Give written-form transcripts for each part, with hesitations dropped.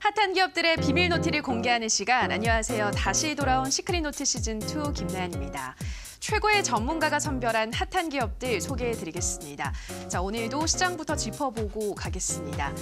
핫한 기업들의 비밀 노트를 공개하는 시간. 안녕하세요. 다시 돌아온 시크릿 노트 시즌2 김나연입니다. 최고의 전문가가 선별한 핫한 기업들 소개해드리겠습니다. 자, 오늘도 시장부터 짚어보고 가겠습니다.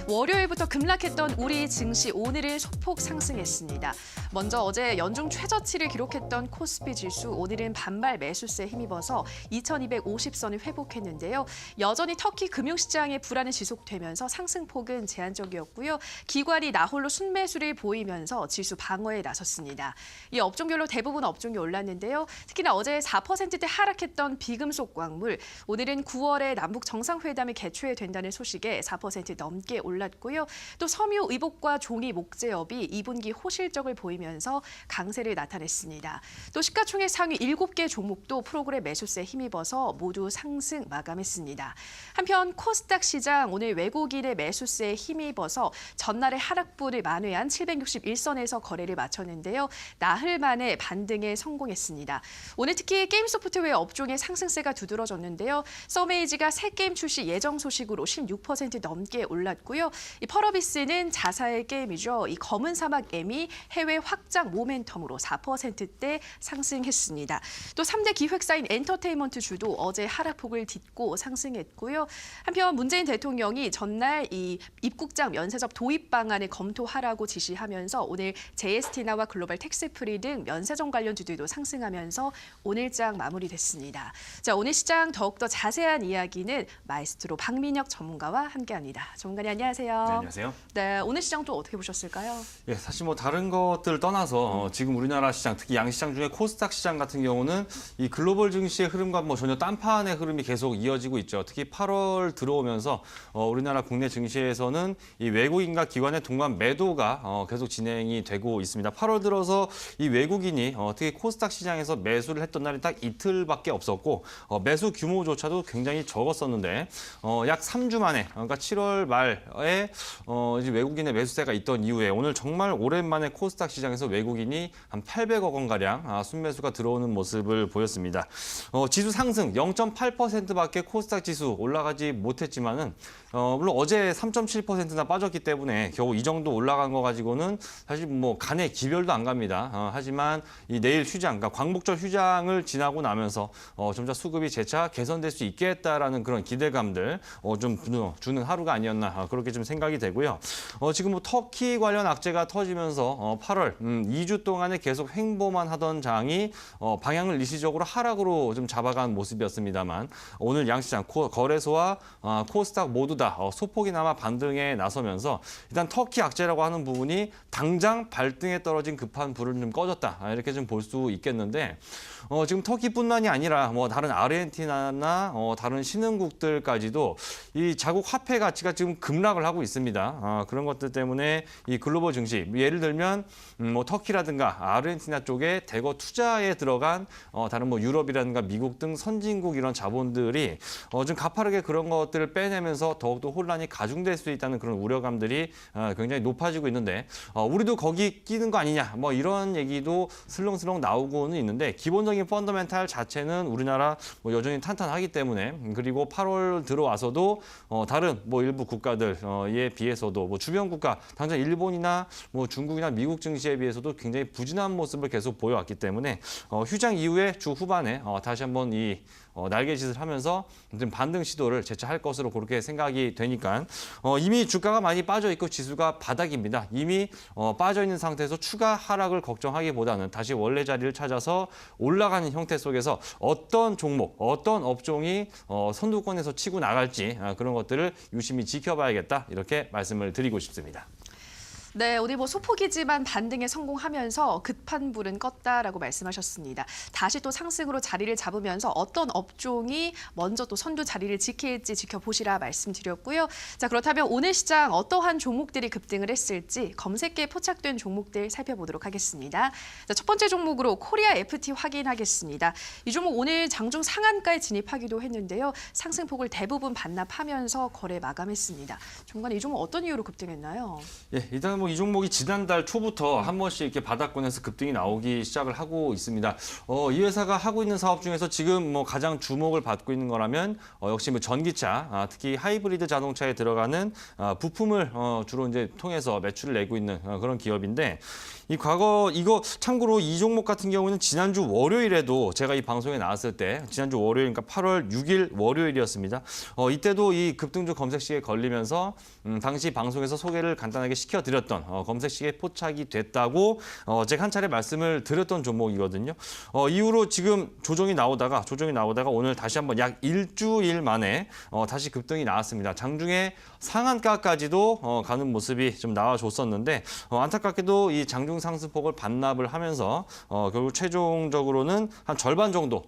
월요일부터 급락했던 우리 증시 오늘은 소폭 상승했습니다. 먼저 어제 연중 최저치를 기록했던 코스피 지수 오늘은 반발 매수세에 힘입어서 2250선을 회복했는데요. 여전히 터키 금융시장의 불안이 지속되면서 상승폭은 제한적이었고요. 기관이 나홀로 순매수를 보이면서 지수 방어에 나섰습니다. 이 업종별로 대부분 업종이 올랐는데요. 특히나 어제 4%대 하락했던 비금속 광물, 오늘은 9월에 남북 정상회담이 개최된다는 소식에 4% 넘게 올랐고요. 또 섬유 의복과 종이 목재업이 2분기 호실적을 보이면서 강세를 나타냈습니다. 또 시가총액 상위 7개 종목도 프로그램 매수세에 힘입어서 모두 상승 마감했습니다. 한편 코스닥 시장 오늘 외국인의 매수세에 힘입어서 전날의 하락분을 만회한 761선에서 거래를 마쳤는데요. 나흘 만에 반등에 성공했습니다. 오늘 특히 게임 소프트웨어 업종의 상승세가 두드러졌는데요. 서메이지가 새 게임 출시 예정 소식으로 16% 넘게 올랐고요. 이 펄어비스는 자사의 게임이죠. 이 검은 사막 M이 해외 확장 모멘텀으로 4%대 상승했습니다. 또 3대 기획사인 엔터테인먼트주도 어제 하락폭을 딛고 상승했고요. 한편 문재인 대통령이 전날 이 입국장 면세점 도입 방안을 검토하라고 지시하면서 오늘 JST나와 글로벌 텍스프리 등 면세점 관련주들도 상승하면서 오늘장 마무리됐습니다. 자, 오늘 시장 더욱더 자세한 이야기는 마에스트로 박민혁 전문가와 함께합니다. 전문가님 안녕하세요. 네, 안녕하세요. 네, 오늘 시장 또 어떻게 보셨을까요? 예, 사실 뭐 다른 것들 떠나서 지금 우리나라 시장, 특히 양시장 중에 코스닥 시장 같은 경우는 이 글로벌 증시의 흐름과 뭐 전혀 딴판의 흐름이 계속 이어지고 있죠. 특히 8월 들어오면서 우리나라 국내 증시에서는 이 외국인과 기관의 동반 매도가 계속 진행이 되고 있습니다. 8월 들어서 이 외국인이 특히 코스닥 시장에서 매수를 했던 날이 딱 이틀밖에 없었고 매수 규모조차도 굉장히 적었었는데 약 3주 만에 그러니까 7월 말에 이제 외국인의 매수세가 있던 이후에 오늘 정말 오랜만에 코스닥 시장에서 외국인이 한 800억 원가량 순매수가 들어오는 모습을 보였습니다. 지수 상승 0.8%밖에 코스닥 지수 올라가지 못했지만은 물론 어제 3.7%나 빠졌기 때문에 겨우 이 정도 올라간 거 가지고는 사실 뭐 간에 기별도 안 갑니다. 하지만 이 내일 휴장, 그러니까 광복절 휴장을 지나고 나면서 점차 수급이 재차 개선될 수 있겠다라는 그런 기대감들 좀 주는 하루가 아니었나 그렇게 좀 생각이 되고요. 지금 뭐 터키 관련 악재가 터지면서 8월 2주 동안에 계속 횡보만 하던 장이 방향을 일시적으로 하락으로 좀 잡아간 모습이었습니다만 오늘 양시장 거래소와 코스닥 모두 다 소폭이나마 반등에 나서면서 일단 터키 악재라고 하는 부분이 당장 발등에 떨어진 급한 불을 좀 꺼졌다 이렇게 좀 볼 수 있겠는데 지금 터키뿐만이 아니라 뭐 다른 아르헨티나나 다른 신흥국들까지도 이 자국 화폐 가치가 지금 급락을 하고 있습니다. 그런 것들 때문에 이 글로벌 증시 예를 들면 뭐 터키라든가 아르헨티나 쪽에 대거 투자에 들어간 다른 뭐 유럽이라든가 미국 등 선진국 이런 자본들이 좀 가파르게 그런 것들을 빼내면서 더욱더 혼란이 가중될 수 있다는 그런 우려감들이 굉장히 높아지고 있는데 우리도 거기 끼는 거 아니냐 뭐 이런 얘기도 슬렁슬렁 나오고는 있는데 기본적인 펀더멘탈 자체는 우리나라 뭐 여전히 탄탄하기 때문에 그리고 8월 들어와서도 다른 뭐 일부 국가들에 비해서도 뭐 주변 국가 당장 일본이나 뭐 중국이나 미국 증시에 비해서도 굉장히 부진한 모습을 계속 보여왔기 때문에 휴장 이후에 주 후반에 다시 한번 이 날개짓을 하면서 좀 반등 시도를 재차할 것으로 그렇게 생각이 되니까 이미 주가가 많이 빠져 있고 지수가 바닥입니다. 이미 빠져 있는 상태에서 추가 하락을 걱정하기보다는 다시 원래 자리를 찾아서 올라가는 형태 속에서 어떤 종목, 어떤 업종이 선두권에서 치고 나갈지 그런 것들을 유심히 지켜봐야겠다 이렇게 말씀을 드리고 싶습니다. 네, 오늘 뭐 소폭이지만 반등에 성공하면서 급한 불은 껐다라고 말씀하셨습니다. 다시 또 상승으로 자리를 잡으면서 어떤 업종이 먼저 또 선두 자리를 지킬지 지켜보시라 말씀드렸고요. 자, 그렇다면 오늘 시장 어떠한 종목들이 급등을 했을지 검색기에 포착된 종목들 살펴보도록 하겠습니다. 자, 첫 번째 종목으로 코리아 FT 확인하겠습니다. 이 종목 오늘 장중 상한가에 진입하기도 했는데요. 상승폭을 대부분 반납하면서 거래 마감했습니다. 중간에 이 종목 어떤 이유로 급등했나요? 예, 일단 뭐 이 종목이 지난달 초부터 한 번씩 이렇게 바닥권에서 급등이 나오기 시작을 하고 있습니다. 이 회사가 하고 있는 사업 중에서 지금 뭐 가장 주목을 받고 있는 거라면 역시 뭐 전기차, 특히 하이브리드 자동차에 들어가는 부품을 주로 이제 통해서 매출을 내고 있는 그런 기업인데. 이 과거 이거 참고로 이 종목 같은 경우는 지난주 월요일에도 제가 이 방송에 나왔을 때 지난주 월요일 그러니까 8월 6일 월요일이었습니다. 이때도 이 급등주 검색식에 걸리면서 당시 방송에서 소개를 간단하게 시켜드렸던 검색식에 포착이 됐다고 제가 한 차례 말씀을 드렸던 종목이거든요. 이후로 지금 조정이 나오다가 오늘 다시 한번 약 일주일 만에 다시 급등이 나왔습니다. 장중에 상한가까지도 가는 모습이 좀 나와줬었는데 안타깝게도 이 장중 상승폭을 반납을 하면서 결국 최종적으로는 한 절반 정도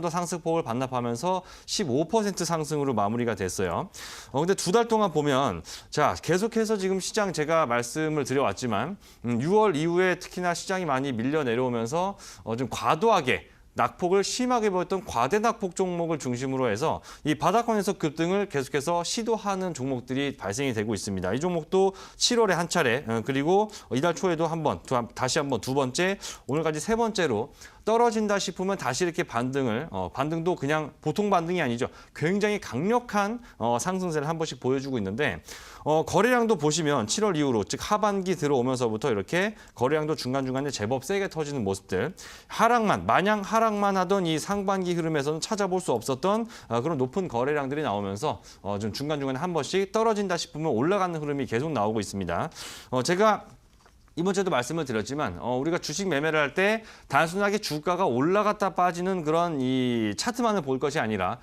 상승폭을 반납하면서 15% 상승으로 마무리가 됐어요. 근데 두 달 동안 보면 자 계속해서 지금 시장 제가 말씀을 드려왔지만 6월 이후에 특히나 시장이 많이 밀려 내려오면서 좀 과도하게 낙폭을 심하게 보였던 과대 낙폭 종목을 중심으로 해서 이 바닥권에서 급등을 계속해서 시도하는 종목들이 발생이 되고 있습니다. 이 종목도 7월에 한 차례 그리고 이달 초에도 다시 한 번 두 번째 오늘까지 세 번째로 떨어진다 싶으면 다시 이렇게 반등도 그냥 보통 반등이 아니죠. 굉장히 강력한 상승세를 한 번씩 보여주고 있는데 거래량도 보시면 7월 이후로 즉 하반기 들어오면서부터 이렇게 거래량도 중간중간에 제법 세게 터지는 모습들. 마냥 하락만 하던 이 상반기 흐름에서는 찾아볼 수 없었던 그런 높은 거래량들이 나오면서 좀 중간중간에 한 번씩 떨어진다 싶으면 올라가는 흐름이 계속 나오고 있습니다. 제가 이번 주에도 말씀을 드렸지만 우리가 주식 매매를 할 때 단순하게 주가가 올라갔다 빠지는 그런 이 차트만을 볼 것이 아니라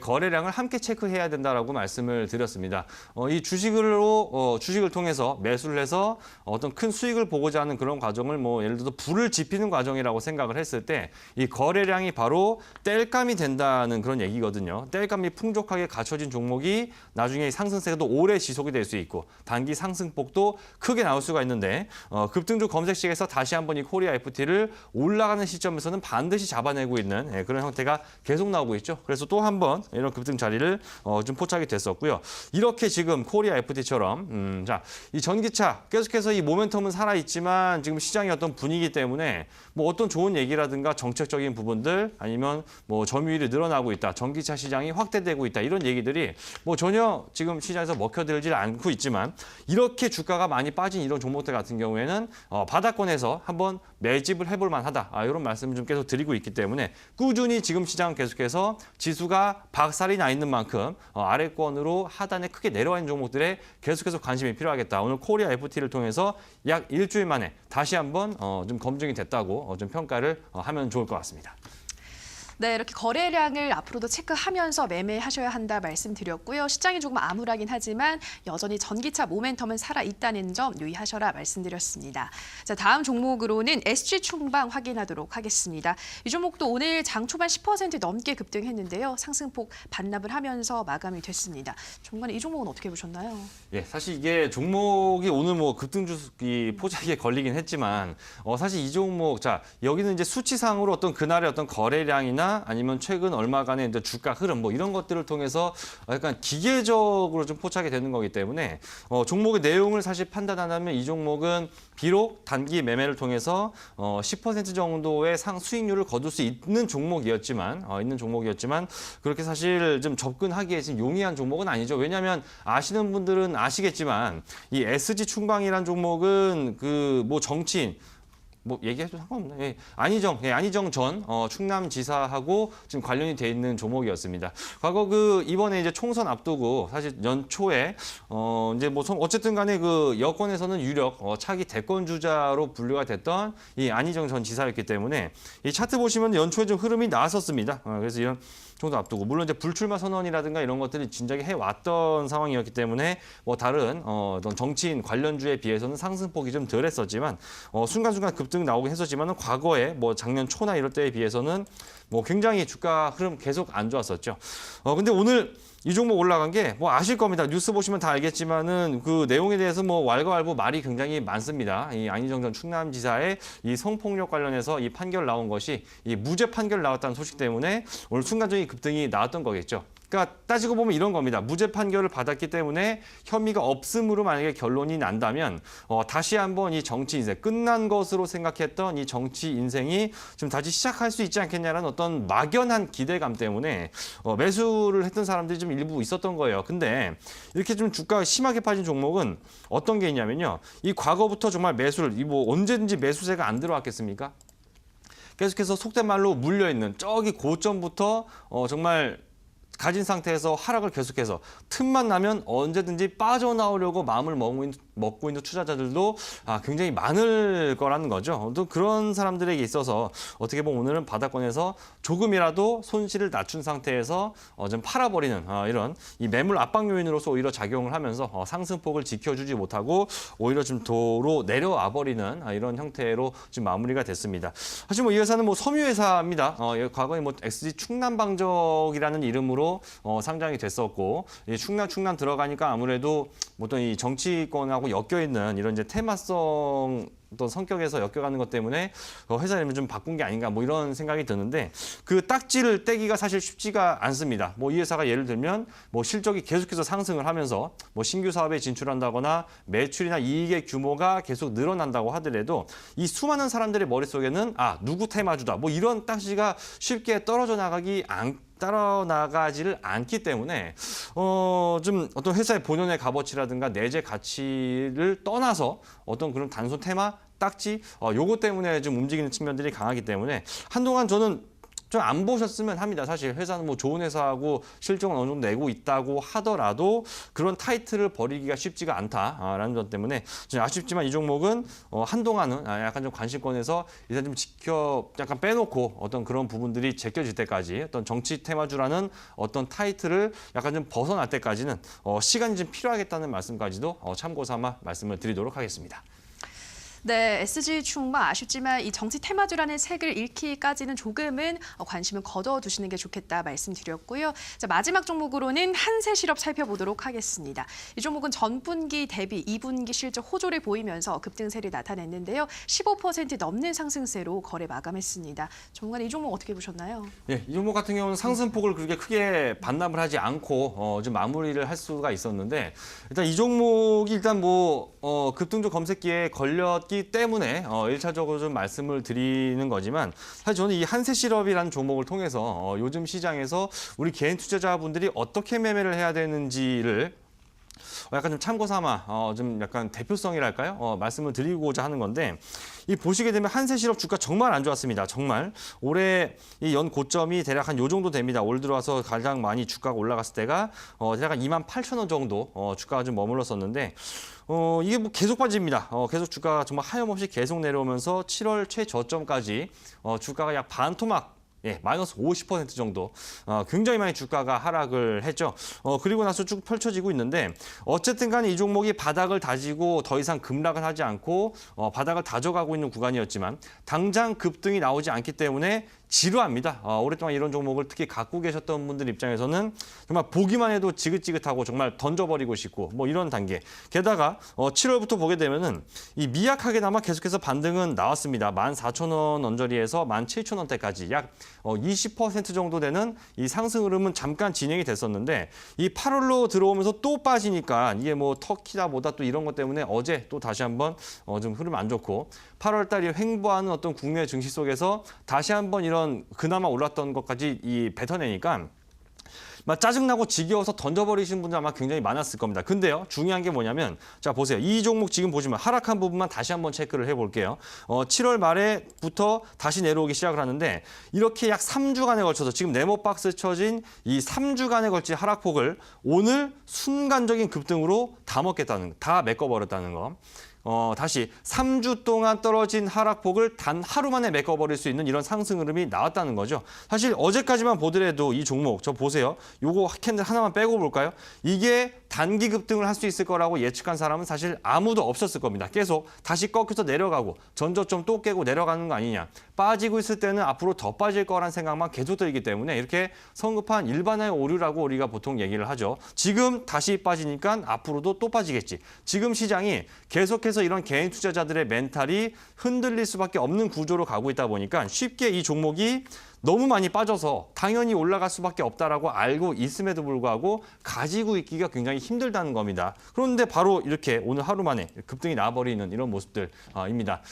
거래량을 함께 체크해야 된다라고 말씀을 드렸습니다. 이 주식을 통해서 매수를 해서 어떤 큰 수익을 보고자 하는 그런 과정을 뭐 예를 들어서 불을 지피는 과정이라고 생각을 했을 때 이 거래량이 바로 땔감이 된다는 그런 얘기거든요. 땔감이 풍족하게 갖춰진 종목이 나중에 상승세가 또 오래 지속이 될 수 있고 단기 상승폭도 크게 나올 수가 있는데 급등주 검색식에서 다시 한번 이 코리아 FT를 올라가는 시점에서는 반드시 잡아내고 있는 그런 형태가 계속 나오고 있죠. 그래서 또 한 번 이런 급등 자리를 좀 포착이 됐었고요. 이렇게 지금 코리아 FT처럼 이 전기차 계속해서 이 모멘텀은 살아있지만 지금 시장의 어떤 분위기 때문에 뭐 어떤 좋은 얘기라든가 정책적인 부분들 아니면 뭐 점유율이 늘어나고 있다. 전기차 시장이 확대되고 있다. 이런 얘기들이 뭐 전혀 지금 시장에서 먹혀들질 않고 있지만 이렇게 주가가 많이 빠진 이런 종목들 같은 경우에는 바닥권에서 한번 매집을 해볼 만하다. 이런 말씀을 좀 계속 드리고 있기 때문에 꾸준히 지금 시장 계속해서 지수가 박살이 나 있는 만큼 아래권으로 하단에 크게 내려와 있는 종목들에 계속해서 관심이 필요하겠다. 오늘 코리아 FT를 통해서 약 일주일 만에 다시 한번 좀 검증이 됐다고 좀 평가를 하면 좋을 것 같습니다. 네, 이렇게 거래량을 앞으로도 체크하면서 매매하셔야 한다 말씀드렸고요. 시장이 조금 암울하긴 하지만 여전히 전기차 모멘텀은 살아있다는 점 유의하셔라 말씀드렸습니다. 자, 다음 종목으로는 SG충방 확인하도록 하겠습니다. 이 종목도 오늘 장 초반 10% 넘게 급등했는데요. 상승폭 반납을 하면서 마감이 됐습니다. 전문가님, 이 종목은 어떻게 보셨나요? 예, 사실 이게 종목이 오늘 뭐 급등주 포착에 걸리긴 했지만 사실 이 종목 여기는 이제 수치상으로 어떤 그날의 어떤 거래량이나 아니면 최근 얼마간의 이제 주가 흐름 뭐 이런 것들을 통해서 약간 기계적으로 좀 포착이 되는 거기 때문에 종목의 내용을 사실 판단하면 이 종목은 비록 단기 매매를 통해서 10% 정도의 수익률을 거둘 수 있는 종목이었지만 그렇게 사실 좀 접근하기에 지금 용이한 종목은 아니죠. 왜냐하면 아시는 분들은 아시겠지만 이 SG 충방이라는 종목은 그 뭐 정치인 뭐 얘기해도 상관없네. 예. 안희정 전 충남지사하고 지금 관련이 돼 있는 종목이었습니다. 과거 이번에 이제 총선 앞두고 사실 연초에 이제 뭐 어쨌든 간에 그 여권에서는 유력 차기 대권 주자로 분류가 됐던 이 안희정 전 지사였기 때문에 이 차트 보시면 연초에 좀 흐름이 나왔었습니다. 그래서 이런 총선 앞두고 물론 이제 불출마 선언이라든가 이런 것들이 진작에 해왔던 상황이었기 때문에 뭐 다른 어떤 정치인 관련주에 비해서는 상승폭이 좀 덜했었지만 순간순간 급등 나오긴 했었지만 과거에 뭐 작년 초나 이럴 때에 비해서는 뭐 굉장히 주가 흐름 계속 안 좋았었죠. 근데 오늘 이 종목 올라간 게 뭐 아실 겁니다. 뉴스 보시면 다 알겠지만은 그 내용에 대해서 뭐 왈가왈부 말이 굉장히 많습니다. 이 안희정 전 충남지사의 이 성폭력 관련해서 이 판결 나온 것이 이 무죄 판결 나왔다는 소식 때문에 오늘 순간적인 급등이 나왔던 거겠죠. 그러니까 따지고 보면 이런 겁니다. 무죄 판결을 받았기 때문에 혐의가 없음으로 만약에 결론이 난다면 다시 한번 이 정치 인생, 끝난 것으로 생각했던 이 정치 인생이 좀 다시 시작할 수 있지 않겠냐라는 어떤 막연한 기대감 때문에 매수를 했던 사람들이 좀 일부 있었던 거예요. 근데 이렇게 좀 주가가 심하게 빠진 종목은 어떤 게 있냐면요. 이 과거부터 정말 매수를, 뭐 언제든지 매수세가 안 들어왔겠습니까? 계속해서 속된 말로 물려있는 저기 고점부터 정말 가진 상태에서 하락을 계속해서 틈만 나면 언제든지 빠져나오려고 마음을 먹고 있는 투자자들도 굉장히 많을 거라는 거죠. 또 그런 사람들에게 있어서 어떻게 보면 오늘은 바닥권에서 조금이라도 손실을 낮춘 상태에서 좀 팔아버리는 이런 이 매물 압박 요인으로서 오히려 작용을 하면서 상승폭을 지켜주지 못하고 오히려 좀 도로 내려와 버리는 이런 형태로 지금 마무리가 됐습니다. 사실 뭐 이 회사는 뭐 섬유회사입니다. 과거에 뭐 XG 충남방적이라는 이름으로 상장이 됐었고 충남 들어가니까 아무래도 어떤 이 정치권하고 엮여 있는 이런 이제 테마성 어떤 성격에서 엮여가는 것 때문에 회사 이름을 좀 바꾼 게 아닌가 뭐 이런 생각이 드는데 그 딱지를 떼기가 사실 쉽지가 않습니다. 뭐 이 회사가 예를 들면 뭐 실적이 계속해서 상승을 하면서 뭐 신규 사업에 진출한다거나 매출이나 이익의 규모가 계속 늘어난다고 하더라도 이 수많은 사람들의 머릿속에는 누구 테마주다 뭐 이런 딱지가 쉽게 따라 나가지를 않기 때문에 좀 어떤 회사의 본연의 값어치라든가 내재 가치를 떠나서 어떤 그런 단순 테마, 딱지 요거 때문에 좀 움직이는 측면들이 강하기 때문에 한동안 저는 좀 안 보셨으면 합니다. 사실 회사는 뭐 좋은 회사하고 실적은 어느 정도 내고 있다고 하더라도 그런 타이틀을 버리기가 쉽지가 않다라는 점 때문에 좀 아쉽지만 이 종목은 한동안은 약간 좀 관심권에서 일단 좀 약간 빼놓고 어떤 그런 부분들이 제껴질 때까지 어떤 정치 테마주라는 어떤 타이틀을 약간 좀 벗어날 때까지는 시간이 좀 필요하겠다는 말씀까지도 참고 삼아 말씀을 드리도록 하겠습니다. 네, SG중마 아쉽지만 이 정치 테마주라는 색을 잃기까지는 조금은 관심을 거둬두시는 게 좋겠다 말씀드렸고요. 자, 마지막 종목으로는 한세실업 살펴보도록 하겠습니다. 이 종목은 전분기 대비 2분기 실적 호조를 보이면서 급등세를 나타냈는데요. 15% 넘는 상승세로 거래 마감했습니다. 전문가님 이 종목 어떻게 보셨나요? 예, 이 종목 같은 경우는 상승폭을 그렇게 크게 반납을 하지 않고 좀 마무리를 할 수가 있었는데 일단 이 종목이 일단 뭐 급등주 검색기에 걸렸기 때문에 1차적으로 좀 말씀을 드리는 거지만 사실 저는 이 한세실업이라는 종목을 통해서 요즘 시장에서 우리 개인 투자자분들이 어떻게 매매를 해야 되는지를 약간 좀 참고 삼아 좀 약간 대표성이랄까요? 말씀을 드리고자 하는 건데 이 보시게 되면 한세실업 주가 정말 안 좋았습니다. 정말 올해 이 연 고점이 대략 한 요 정도 됩니다. 올 들어와서 가장 많이 주가가 올라갔을 때가 대략 한 28,000원 정도 주가가 좀 머물렀었는데 이게 뭐 계속 빠집니다. 계속 주가가 정말 하염없이 계속 내려오면서 7월 최저점까지 주가가 약 반토막 마이너스 50% 정도 굉장히 많이 주가가 하락을 했죠. 그리고 나서 쭉 펼쳐지고 있는데 어쨌든 간에 이 종목이 바닥을 다지고 더 이상 급락을 하지 않고 바닥을 다져가고 있는 구간이었지만 당장 급등이 나오지 않기 때문에 지루합니다. 오랫동안 이런 종목을 특히 갖고 계셨던 분들 입장에서는 정말 보기만 해도 지긋지긋하고 정말 던져버리고 싶고 뭐 이런 단계. 게다가 7월부터 보게 되면은 이 미약하게나마 계속해서 반등은 나왔습니다. 14,000원 언저리에서 17,000원대까지 약 20% 정도 되는 이 상승 흐름은 잠깐 진행이 됐었는데 이 8월로 들어오면서 또 빠지니까 이게 뭐 터키다 뭐다 또 이런 것 때문에 어제 또 다시 한번 좀 흐름 안 좋고 8월 달이 횡보하는 어떤 국내 증시 속에서 다시 한번 이런 그나마 올랐던 것까지 뱉어내니까 막 짜증나고 지겨워서 던져버리신 분들 아마 굉장히 많았을 겁니다. 근데요, 중요한 게 뭐냐면 자 보세요. 이 종목 지금 보시면 하락한 부분만 다시 한번 체크를 해볼게요. 7월 말에부터 다시 내려오기 시작을 하는데 이렇게 약 3주간에 걸쳐서 지금 네모박스 쳐진 이 3주간에 걸친 하락폭을 오늘 순간적인 급등으로 다 메꿔버렸다는 거. 다시 3주 동안 떨어진 하락폭을 단 하루 만에 메꿔버릴 수 있는 이런 상승 흐름이 나왔다는 거죠. 사실 어제까지만 보더라도 이 종목 저 보세요. 요거 캔들 하나만 빼고 볼까요? 이게 단기 급등을 할 수 있을 거라고 예측한 사람은 사실 아무도 없었을 겁니다. 계속 다시 꺾여서 내려가고 전저점 또 깨고 내려가는 거 아니냐. 빠지고 있을 때는 앞으로 더 빠질 거란 생각만 계속 들기 때문에 이렇게 성급한 일반화의 오류라고 우리가 보통 얘기를 하죠. 지금 다시 빠지니까 앞으로도 또 빠지겠지. 지금 시장이 계속해서 이런 개인 투자자들의 멘탈이 흔들릴 수밖에 없는 구조로 가고 있다 보니까 쉽게 이 종목이 너무 많이 빠져서 당연히 올라갈 수밖에 없다라고 알고 있음에도 불구하고 가지고 있기가 굉장히 힘들다는 겁니다. 그런데 바로 이렇게 오늘 하루 만에 급등이 나버리는 이런 모습들입니다.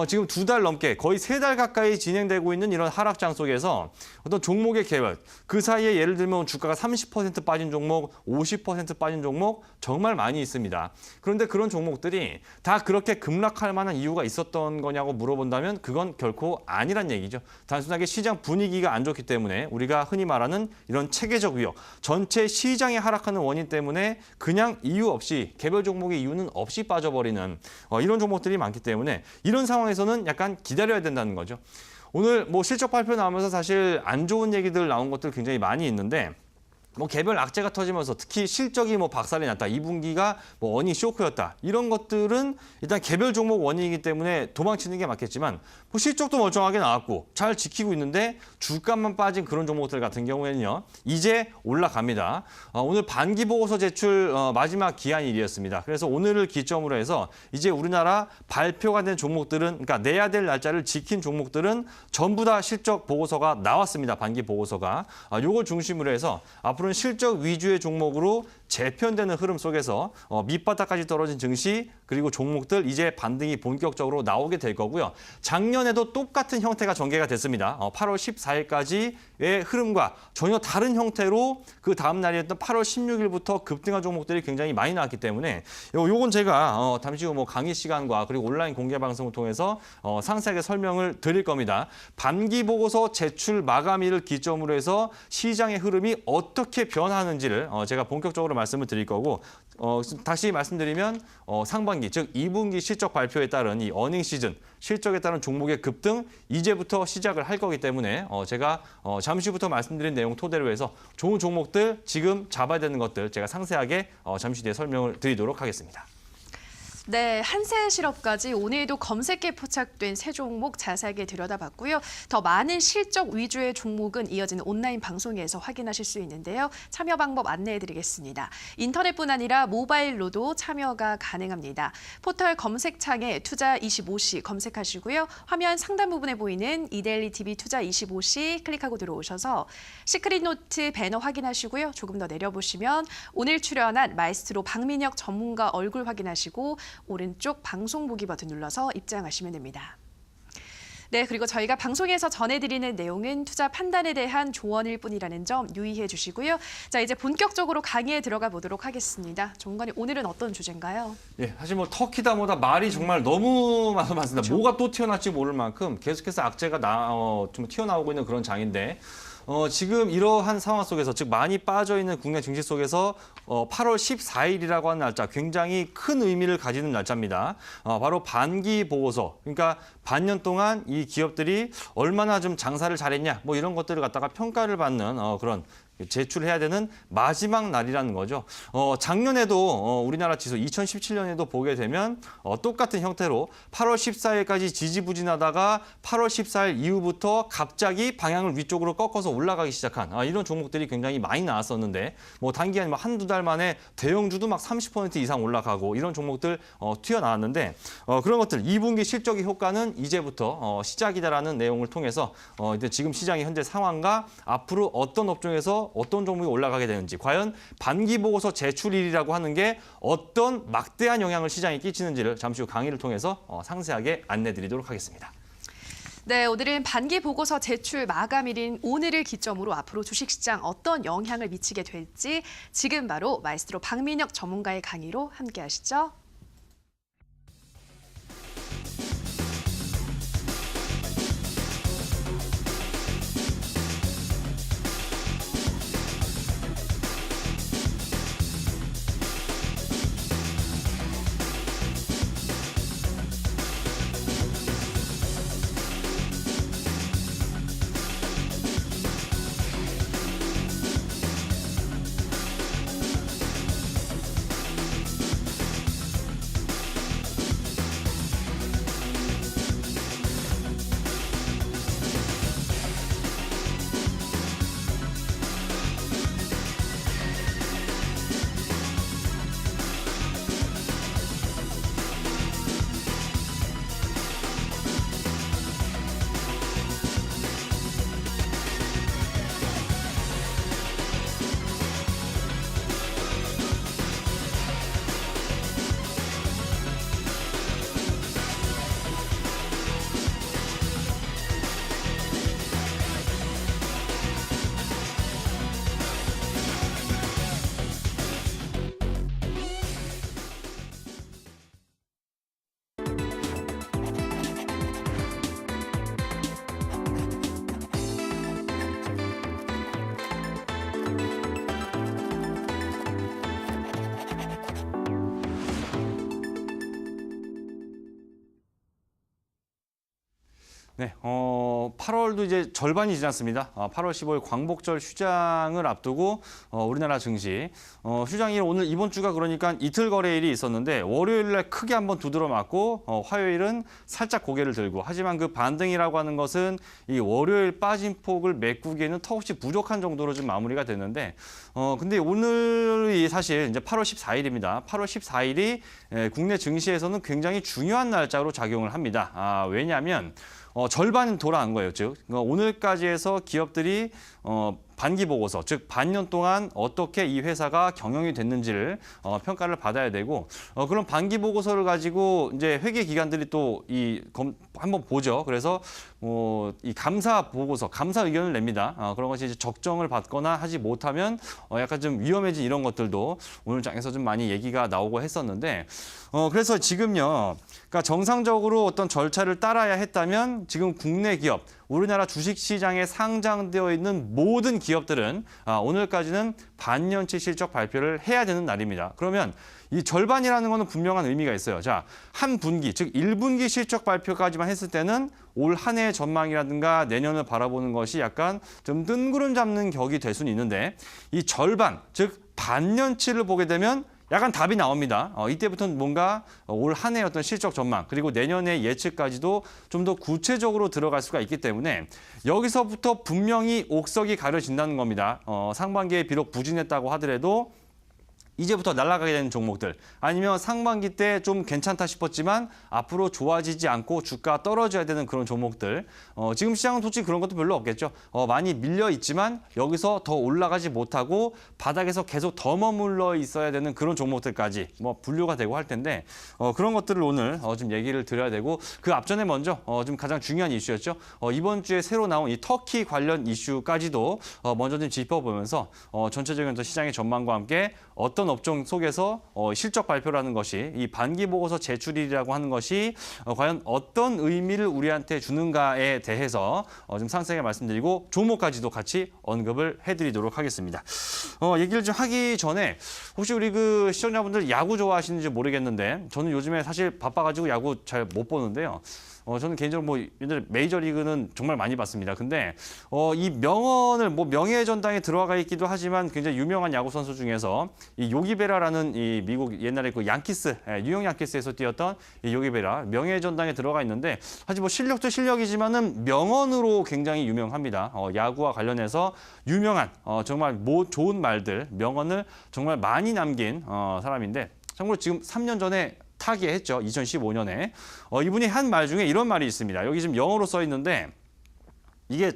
지금 2달 넘게 거의 3달 가까이 진행되고 있는 이런 하락장 속에서 어떤 종목의 개별, 그 사이에 예를 들면 주가가 30% 빠진 종목, 50% 빠진 종목 정말 많이 있습니다. 그런데 그런 종목들이 다 그렇게 급락할 만한 이유가 있었던 거냐고 물어본다면 그건 결코 아니란 얘기죠. 단순하게 시장 분위기가 안 좋기 때문에 우리가 흔히 말하는 이런 체계적 위협, 전체 시장이 하락하는 원인 때문에 그냥 이유 없이 개별 종목의 이유는 없이 빠져버리는 이런 종목들이 많기 때문에 이런 상황에서는 약간 기다려야 된다는 거죠. 오늘 뭐 실적 발표 나오면서 사실 안 좋은 얘기들 나온 것들 굉장히 많이 있는데 뭐 개별 악재가 터지면서 특히 실적이 뭐 박살이 났다, 2분기가 뭐 어닝 쇼크였다 이런 것들은 일단 개별 종목 원인이기 때문에 도망치는 게 맞겠지만 뭐 실적도 멀쩡하게 나왔고 잘 지키고 있는데 주가만 빠진 그런 종목들 같은 경우에는요 이제 올라갑니다. 오늘 반기 보고서 제출 마지막 기한일이었습니다. 그래서 오늘을 기점으로 해서 이제 우리나라 발표가 된 종목들은 그러니까 내야 될 날짜를 지킨 종목들은 전부 다 실적 보고서가 나왔습니다. 반기 보고서가 요걸 중심으로 해서 앞으로 실적 위주의 종목으로 재편되는 흐름 속에서 밑바닥까지 떨어진 증시 그리고 종목들 이제 반등이 본격적으로 나오게 될 거고요. 작년에도 똑같은 형태가 전개가 됐습니다. 8월 14일까지의 흐름과 전혀 다른 형태로 그 다음 날이었던 8월 16일부터 급등한 종목들이 굉장히 많이 나왔기 때문에 요건 제가 잠시 후 뭐 강의 시간과 그리고 온라인 공개 방송을 통해서 상세하게 설명을 드릴 겁니다. 반기 보고서 제출 마감일을 기점으로 해서 시장의 흐름이 어떻게 변하는지를 제가 본격적으로 말씀을 드릴 거고 다시 말씀드리면 상반기 즉 2분기 실적 발표에 따른 이 어닝 시즌 실적에 따른 종목의 급등 이제부터 시작을 할 거기 때문에 제가 잠시 후부터 말씀드린 내용 토대로 해서 좋은 종목들 지금 잡아야 되는 것들 제가 상세하게 잠시 뒤에 설명을 드리도록 하겠습니다. 네, 한세실업까지 오늘도 검색에 포착된 새 종목 자세하게 들여다봤고요. 더 많은 실적 위주의 종목은 이어지는 온라인 방송에서 확인하실 수 있는데요. 참여 방법 안내해드리겠습니다. 인터넷뿐 아니라 모바일로도 참여가 가능합니다. 포털 검색창에 투자25시 검색하시고요. 화면 상단 부분에 보이는 이데일리 TV 투자25시 클릭하고 들어오셔서 시크릿 노트 배너 확인하시고요. 조금 더 내려보시면 오늘 출연한 마에스트로 박민혁 전문가 얼굴 확인하시고 오른쪽 방송 보기 버튼 눌러서 입장하시면 됩니다. 네, 그리고 저희가 방송에서 전해드리는 내용은 투자 판단에 대한 조언일 뿐이라는 점 유의해 주시고요. 자, 이제 본격적으로 강의에 들어가 보도록 하겠습니다. 전문가님, 오늘은 어떤 주제인가요? 예, 사실 뭐 터키다 뭐다 말이 정말 너무 많습니다. 그렇죠. 뭐가 또 튀어나올지 모를 만큼 계속해서 악재가 좀 튀어나오고 있는 그런 장인데 지금 이러한 상황 속에서 즉 많이 빠져 있는 국내 증시 속에서 8월 14일이라고 하는 날짜 굉장히 큰 의미를 가지는 날짜입니다. 바로 반기 보고서 그러니까 반년 동안 이 기업들이 얼마나 좀 장사를 잘했냐 뭐 이런 것들을 갖다가 평가를 받는 그런 제출해야 되는 마지막 날이라는 거죠. 작년에도 우리나라 지수 2017년에도 보게 되면 똑같은 형태로 8월 14일까지 지지부진하다가 8월 14일 이후부터 갑자기 방향을 위쪽으로 꺾어서 올라가기 시작한 이런 종목들이 굉장히 많이 나왔었는데 뭐 단기간 한두 달 만에 대형주도 막 30% 이상 올라가고 이런 종목들 튀어나왔는데 그런 것들 2분기 실적의 효과는 이제부터 시작이다라는 내용을 통해서 이제 지금 시장의 현재 상황과 앞으로 어떤 업종에서 어떤 종목이 올라가게 되는지 과연 반기 보고서 제출일이라고 하는 게 어떤 막대한 영향을 시장에 끼치는지를 잠시 후 강의를 통해서 상세하게 안내드리도록 하겠습니다. 네, 오늘은 반기 보고서 제출 마감일인 오늘을 기점으로 앞으로 주식시장 어떤 영향을 미치게 될지 지금 바로 마에스트로 박민혁 전문가의 강의로 함께 하시죠. 네, 8월도 이제 절반이 지났습니다. 8월 15일 광복절 휴장을 앞두고 우리나라 증시 휴장일 오늘 이번 주가 그러니까 이틀 거래일이 있었는데 월요일 날 크게 한번 두드러 맞고 화요일은 살짝 고개를 들고 하지만 그 반등이라고 하는 것은 이 월요일 빠진 폭을 메꾸기에는 턱없이 부족한 정도로 좀 마무리가 됐는데 근데 오늘이 사실 이제 8월 14일입니다. 8월 14일이 국내 증시에서는 굉장히 중요한 날짜로 작용을 합니다. 왜냐하면 절반 돌아간 거예요. 즉 오늘까지 해서 기업들이 반기 보고서, 즉 반년 동안 어떻게 이 회사가 경영이 됐는지를 평가를 받아야 되고 그런 반기 보고서를 가지고 이제 회계 기관들이 또 한번 보죠. 그래서 이 감사 보고서, 감사 의견을 냅니다. 그런 것이 이제 적정을 받거나 하지 못하면 약간 좀 위험해진 이런 것들도 오늘 장에서 좀 많이 얘기가 나오고 했었는데 그래서 지금요, 그러니까 정상적으로 어떤 절차를 따라야 했다면 지금 국내 기업, 우리나라 주식시장에 상장되어 있는 모든 기업들은 오늘까지는 반년치 실적 발표를 해야 되는 날입니다. 그러면 이 절반이라는 거는 분명한 의미가 있어요. 자, 한 분기, 즉 1분기 실적 발표까지만 했을 때는 올 한 해의 전망이라든가 내년을 바라보는 것이 약간 좀 뜬구름 잡는 격이 될 수는 있는데 이 절반, 즉 반년치를 보게 되면 약간 답이 나옵니다. 이때부터는 뭔가 올 한 해의 어떤 실적 전망 그리고 내년의 예측까지도 좀 더 구체적으로 들어갈 수가 있기 때문에 여기서부터 분명히 옥석이 가려진다는 겁니다. 상반기에 비록 부진했다고 하더라도 이제부터 날아가게 되는 종목들 아니면 상반기 때 좀 괜찮다 싶었지만 앞으로 좋아지지 않고 주가 떨어져야 되는 그런 종목들 지금 시장은 솔직히 그런 것도 별로 없겠죠. 많이 밀려 있지만 여기서 더 올라가지 못하고 바닥에서 계속 더 머물러 있어야 되는 그런 종목들까지 분류가 되고 할 텐데 그런 것들을 오늘 좀 얘기를 드려야 되고 그 앞전에 먼저 좀 가장 중요한 이슈였죠. 이번 주에 새로 나온 이 터키 관련 이슈까지도 먼저 좀 짚어보면서 전체적인 시장의 전망과 함께 어떤 업종 속에서 실적 발표라는 것이 이 반기 보고서 제출일이라고 하는 것이 과연 어떤 의미를 우리한테 주는가에 대해서 좀 상세하게 말씀드리고 종목까지도 같이 언급을 해드리도록 하겠습니다. 얘기를 좀 하기 전에 혹시 우리 그 시청자분들 야구 좋아하시는지 모르겠는데 저는 요즘에 사실 바빠가지고 야구 잘 못 보는데요. 저는 개인적으로 옛날에 메이저리그는 정말 많이 봤습니다. 근데 이 명언을 명예의 전당에 들어가 있기도 하지만 굉장히 유명한 야구 선수 중에서 이 요기베라라는 이 미국 옛날에 그 양키스, 뉴욕 양키스에서 뛰었던 이 요기베라 명예의 전당에 들어가 있는데 사실 실력도 실력이지만은 명언으로 굉장히 유명합니다. 야구와 관련해서 유명한 정말 좋은 말들, 명언을 정말 많이 남긴 사람인데 참고로 지금 3년 전에 타계했죠. 2015년에. 이분이 한 말 중에 이런 말이 있습니다. 여기 지금 영어로 써 있는데 이게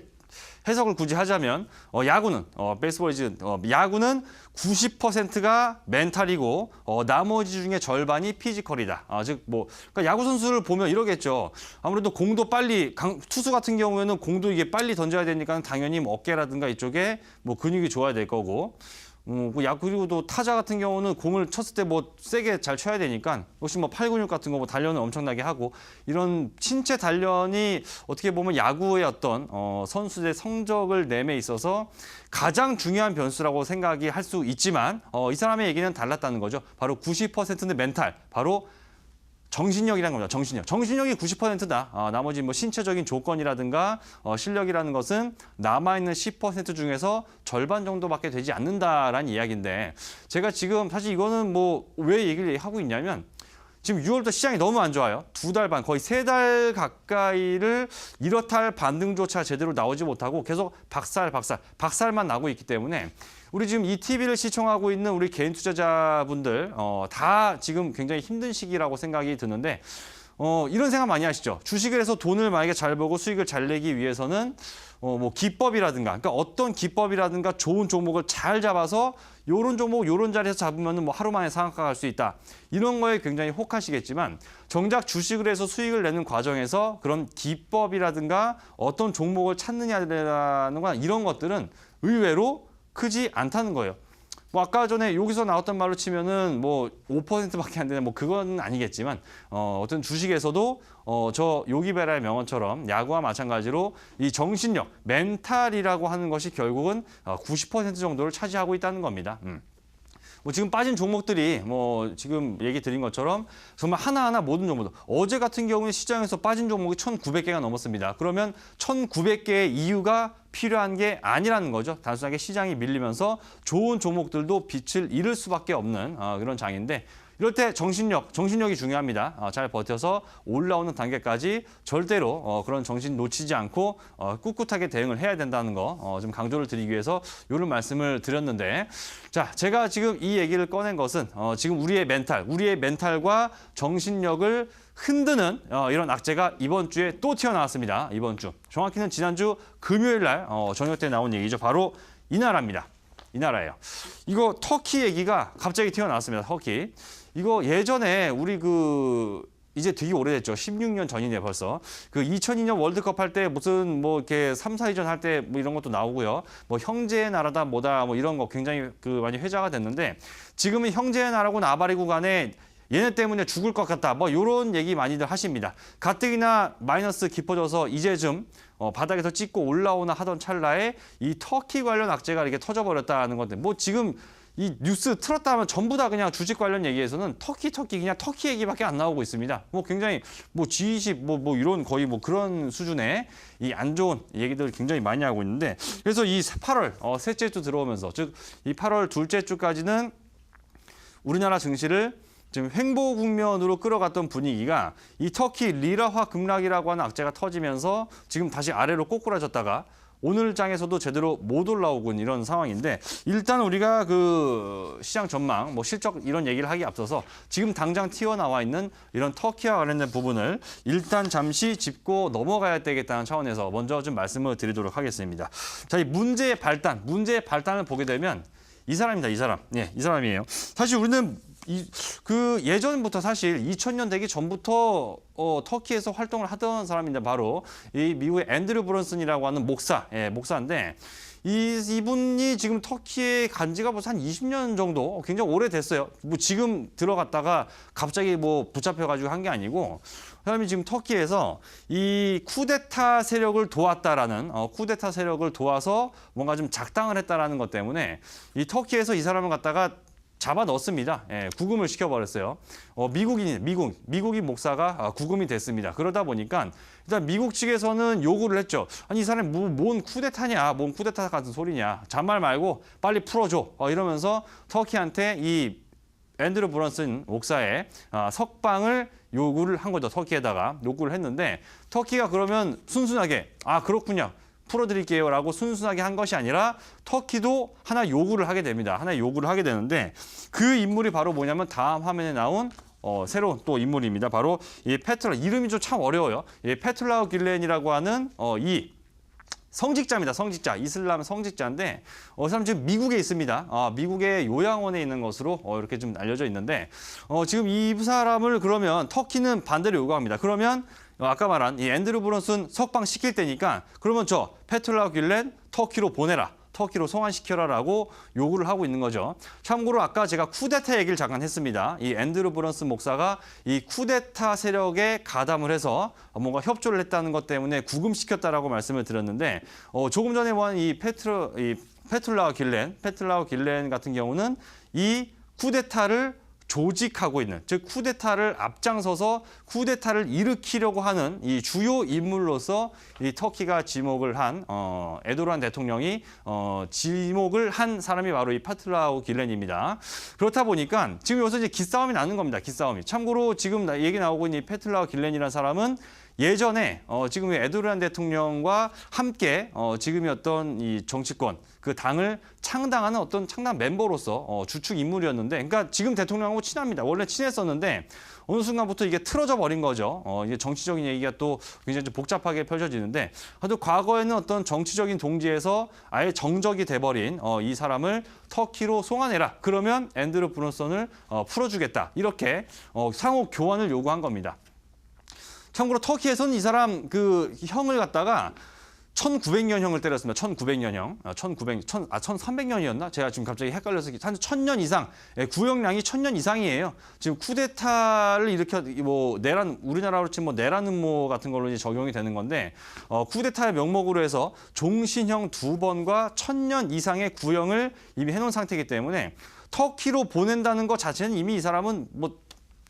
해석을 굳이 하자면 야구는 베이스볼이지 야구는 90%가 멘탈이고 나머지 중에 절반이 피지컬이다. 즉 그러니까 야구 선수를 보면 이러겠죠. 아무래도 공도 빨리 투수 같은 경우에는 공도 이게 빨리 던져야 되니까 당연히 어깨라든가 이쪽에 근육이 좋아야 될 거고. 그리고 또 타자 같은 경우는 공을 쳤을 때 세게 잘 쳐야 되니까 역시 팔 근육 같은 거 단련을 엄청나게 하고 이런 신체 단련이 어떻게 보면 야구의 어떤 선수의 성적을 내에 있어서 가장 중요한 변수라고 생각이 할 수 있지만 이 사람의 얘기는 달랐다는 거죠. 바로 90%는 멘탈, 바로 정신력이라는 겁니다. 정신력이 90%다. 나머지 신체적인 조건이라든가 실력이라는 것은 남아있는 10% 중에서 절반 정도밖에 되지 않는다라는 이야기인데 제가 지금 사실 이거는 왜 얘기를 하고 있냐면 지금 6월부터 시장이 너무 안 좋아요. 2달 반, 거의 3달 가까이를 이렇다 할 반등조차 제대로 나오지 못하고 계속 박살만 나고 있기 때문에 우리 지금 이 TV를 시청하고 있는 우리 개인 투자자분들 다 지금 굉장히 힘든 시기라고 생각이 드는데 이런 생각 많이 하시죠. 주식을 해서 돈을 만약에 잘 벌고 수익을 잘 내기 위해서는 기법이라든가, 그러니까 어떤 기법이라든가 좋은 종목을 잘 잡아서 요런 종목 요런 자리에서 잡으면 하루 만에 상한가 갈 수 있다. 이런 거에 굉장히 혹하시겠지만 정작 주식을 해서 수익을 내는 과정에서 그런 기법이라든가 어떤 종목을 찾느냐라는 거나 이런 것들은 의외로 크지 않다는 거예요. 아까 전에 여기서 나왔던 말로 치면은 5%밖에 안 되는 그건 아니겠지만 어떤 주식에서도 저 요기베라의 명언처럼 야구와 마찬가지로 이 정신력, 멘탈이라고 하는 것이 결국은 90% 정도를 차지하고 있다는 겁니다. 뭐 지금 빠진 종목들이 뭐 지금 얘기 드린 것처럼 정말 하나하나 모든 종목들. 어제 같은 경우에 시장에서 빠진 종목이 1,900개가 넘었습니다. 그러면 1,900개의 이유가 필요한 게 아니라는 거죠. 단순하게 시장이 밀리면서 좋은 종목들도 빛을 잃을 수밖에 없는 그런 장인데 이럴 때 정신력이 중요합니다. 잘 버텨서 올라오는 단계까지 절대로 그런 정신 놓치지 않고 꿋꿋하게 대응을 해야 된다는 거 좀 강조를 드리기 위해서 이런 말씀을 드렸는데 자, 제가 지금 이 얘기를 꺼낸 것은 지금 우리의 멘탈과 정신력을 흔드는 이런 악재가 이번 주에 또 튀어나왔습니다. 이번 주. 정확히는 지난주 금요일 날 저녁 때 나온 얘기죠. 바로 이 나라입니다. 이 나라예요. 이거 터키 얘기가 갑자기 튀어나왔습니다. 터키. 이거 예전에 우리 이제 되게 오래됐죠. 16년 전이네 벌써. 2002년 월드컵 할 때 무슨 뭐 이렇게 3, 4위전 할 때 뭐 이런 것도 나오고요. 뭐 형제의 나라다 뭐다 뭐 이런 거 굉장히 많이 회자가 됐는데 지금은 형제의 나라고 나발이고 간에 얘네 때문에 죽을 것 같다. 뭐 이런 얘기 많이들 하십니다. 가뜩이나 마이너스 깊어져서 이제쯤 바닥에서 찍고 올라오나 하던 찰나에 이 터키 관련 악재가 이렇게 터져버렸다는 건데 뭐 지금 이 뉴스 틀었다 하면 전부 다 그냥 주식 관련 얘기에서는 터키 그냥 터키 얘기밖에 안 나오고 있습니다. 뭐 굉장히 뭐 G20 뭐 이런 거의 뭐 그런 수준의 이 안 좋은 얘기들을 굉장히 많이 하고 있는데 그래서 이 8월 셋째 주 들어오면서 즉 이 8월 둘째 주까지는 우리나라 증시를 지금 횡보 국면으로 끌어갔던 분위기가 이 터키 리라화 급락이라고 하는 악재가 터지면서 지금 다시 아래로 꼬꾸라졌다가 오늘 장에서도 제대로 못 올라오고 있는 이런 상황인데 일단 우리가 시장 전망, 뭐 실적 이런 얘기를 하기 앞서서 지금 당장 튀어나와 있는 이런 터키와 관련된 부분을 일단 잠시 짚고 넘어가야 되겠다는 차원에서 먼저 좀 말씀을 드리도록 하겠습니다. 자, 이 문제의 발단을 보게 되면 이 사람입니다. 이 사람. 예, 이 사람이에요. 사실 우리는 예전부터 사실 2000년 되기 전부터 터키에서 활동을 하던 사람인데 바로 이 미국의 앤드류 브런슨이라고 하는 목사인데 이분이 지금 터키에 간 지가 벌써 한 20년 정도 굉장히 오래됐어요. 뭐 지금 들어갔다가 갑자기 뭐 붙잡혀가지고 한 게 아니고 사람이 지금 터키에서 이 쿠데타 세력을 도왔다라는 쿠데타 세력을 도와서 뭔가 좀 작당을 했다라는 것 때문에 이 터키에서 이 사람을 갖다가 잡아 넣었습니다. 예, 구금을 시켜버렸어요. 미국인 목사가 구금이 됐습니다. 그러다 보니까 일단 미국 측에서는 요구를 했죠. 아니 이 사람이 뭔 쿠데타냐, 뭔 쿠데타 같은 소리냐. 잔말 말고 빨리 풀어줘. 이러면서 터키한테 이 앤드류 브런슨 목사의 석방을 요구를 한 거죠. 터키에다가 요구를 했는데 터키가 그러면 순순하게 그렇군요. 풀어드릴게요라고 순순하게 한 것이 아니라 터키도 하나 요구를 하게 됩니다. 하나 요구를 하게 되는데 그 인물이 바로 뭐냐면 다음 화면에 나온 새로운 또 인물입니다. 바로 이 이름이 좀 참 어려워요. 이 페툴라우 길렌이라고 하는 이 성직자입니다. 성직자. 이슬람 성직자인데 이 사람 지금 미국에 있습니다. 미국의 요양원에 있는 것으로 이렇게 좀 알려져 있는데 지금 이 사람을 그러면 터키는 반대로 요구합니다. 그러면 아까 말한 이 앤드류 브런슨 석방시킬 때니까 그러면 저 페툴라우 길렌 터키로 보내라. 터키로 송환시켜라라고 요구를 하고 있는 거죠. 참고로 아까 제가 쿠데타 얘기를 잠깐 했습니다. 이 앤드류 브런슨 목사가 이 쿠데타 세력에 가담을 해서 뭔가 협조를 했다는 것 때문에 구금시켰다라고 말씀을 드렸는데 조금 전에 보한 이 페툴라우 길렌 같은 경우는 이 쿠데타를 조직하고 있는, 즉 쿠데타를 앞장서서 쿠데타를 일으키려고 하는 이 주요 인물로서 이 터키가 지목을 한 에도란 대통령이 지목을 한 사람이 바로 이 페툴라우 길렌입니다. 그렇다 보니까 지금 여기서 이제 기싸움이 나는 겁니다. 기싸움이. 참고로 지금 얘기 나오고 있는 이 페툴라우 길렌이라는 사람은 예전에 지금 에도란 대통령과 함께 지금이었던 이 정치권 그 당을 창당하는 어떤 창당 멤버로서 주축 인물이었는데, 그러니까 지금 대통령하고 친합니다. 원래 친했었는데 어느 순간부터 이게 틀어져 버린 거죠. 이게 정치적인 얘기가 또 굉장히 좀 복잡하게 펼쳐지는데, 하여튼 과거에는 어떤 정치적인 동지에서 아예 정적이 돼버린 이 사람을 터키로 송환해라. 그러면 앤드류 브런슨을 풀어주겠다. 이렇게 상호 교환을 요구한 겁니다. 참고로 터키에서는 이 사람 그 형을 갖다가 1900년형을 때렸습니다. 1900년형. 1300년이었나? 제가 지금 갑자기 헷갈려서 한 1000년 이상, 구형량이 1000년 이상이에요. 지금 쿠데타를 일으켜 우리나라로 치면 내란 음모 같은 걸로 이제 적용이 되는 건데 쿠데타의 명목으로 해서 종신형 2번과 1000년 이상의 구형을 이미 해놓은 상태이기 때문에 터키로 보낸다는 것 자체는 이미 이 사람은 뭐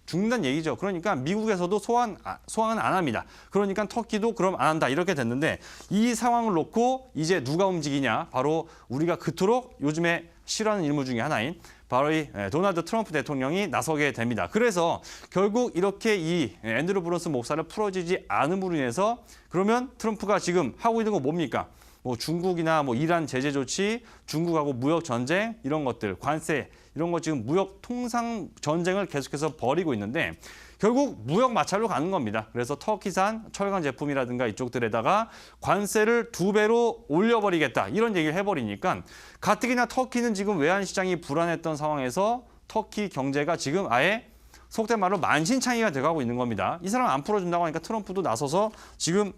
죽는다는 얘기죠. 그러니까 미국에서도 소환은 안 합니다. 그러니까 터키도 그럼 안 한다 이렇게 됐는데 이 상황을 놓고 이제 누가 움직이냐? 바로 우리가 그토록 요즘에 싫어하는 인물 중에 하나인 바로 이 도널드 트럼프 대통령이 나서게 됩니다. 그래서 결국 이렇게 이 앤드루 브론스 목사를 풀어주지 않음으로 인해서 그러면 트럼프가 지금 하고 있는 거 뭡니까? 뭐 중국이나 뭐 이란 제재 조치, 중국하고 무역 전쟁 이런 것들, 관세 이런 거 지금 무역 통상 전쟁을 계속해서 벌이고 있는데 결국 무역 마찰로 가는 겁니다. 그래서 터키산 철강 제품이라든가 이쪽들에다가 관세를 2배로 올려버리겠다 이런 얘기를 해버리니까 가뜩이나 터키는 지금 외환 시장이 불안했던 상황에서 터키 경제가 지금 아예 속된 말로 만신창이가 돼가고 있는 겁니다. 이 사람 안 풀어준다고 하니까 트럼프도 나서서 지금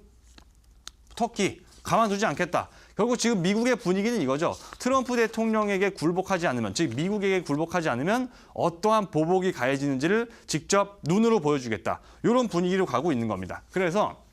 터키 가만두지 않겠다. 결국 지금 미국의 분위기는 이거죠. 트럼프 대통령에게 굴복하지 않으면, 즉 미국에게 굴복하지 않으면 어떠한 보복이 가해지는지를 직접 눈으로 보여주겠다. 이런 분위기로 가고 있는 겁니다. 그래서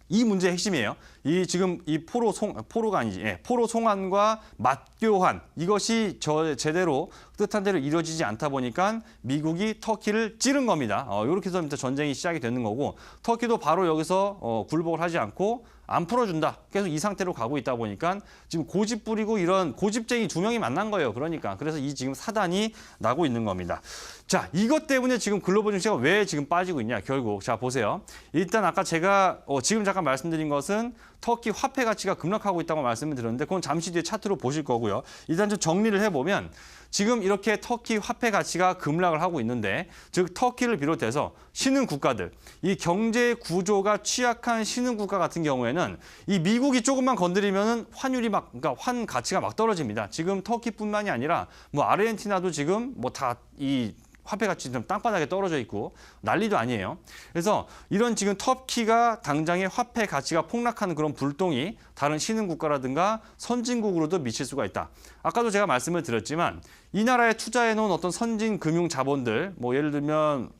이 문제의 핵심이에요. 이 지금 이 포로가 아니지, 포로 송환과 맞교환 이것이 제대로 뜻한 대로 이루어지지 않다 보니까 미국이 터키를 찌른 겁니다. 이렇게 해서 전쟁이 시작이 되는 거고 터키도 바로 여기서 굴복을 하지 않고 안 풀어준다. 계속 이 상태로 가고 있다 보니까 지금 고집 부리고 이런 고집쟁이 2명이 만난 거예요. 그러니까 그래서 이 지금 사단이 나고 있는 겁니다. 자, 이것 때문에 지금 글로벌 증시가 왜 지금 빠지고 있냐? 결국 자 보세요. 일단 아까 제가 지금 잠깐 말씀드린 것은 터키 화폐 가치가 급락하고 있다고 말씀을 드렸는데 그건 잠시 뒤에 차트로 보실 거고요. 일단 좀 정리를 해보면 지금 이렇게 터키 화폐 가치가 급락을 하고 있는데 즉 터키를 비롯해서 신흥 국가들, 이 경제 구조가 취약한 신흥 국가 같은 경우에는 이 미국이 조금만 건드리면은 환율이 그러니까 환 가치가 막 떨어집니다. 지금 터키뿐만이 아니라 뭐 아르헨티나도 지금 뭐 다 이 화폐 가치 좀 땅바닥에 떨어져 있고 난리도 아니에요. 그래서 이런 지금 터키가 당장의 화폐 가치가 폭락하는 그런 불똥이 다른 신흥 국가라든가 선진국으로도 미칠 수가 있다. 아까도 제가 말씀을 드렸지만 이 나라에 투자해 놓은 어떤 선진 금융 자본들, 뭐 예를 들면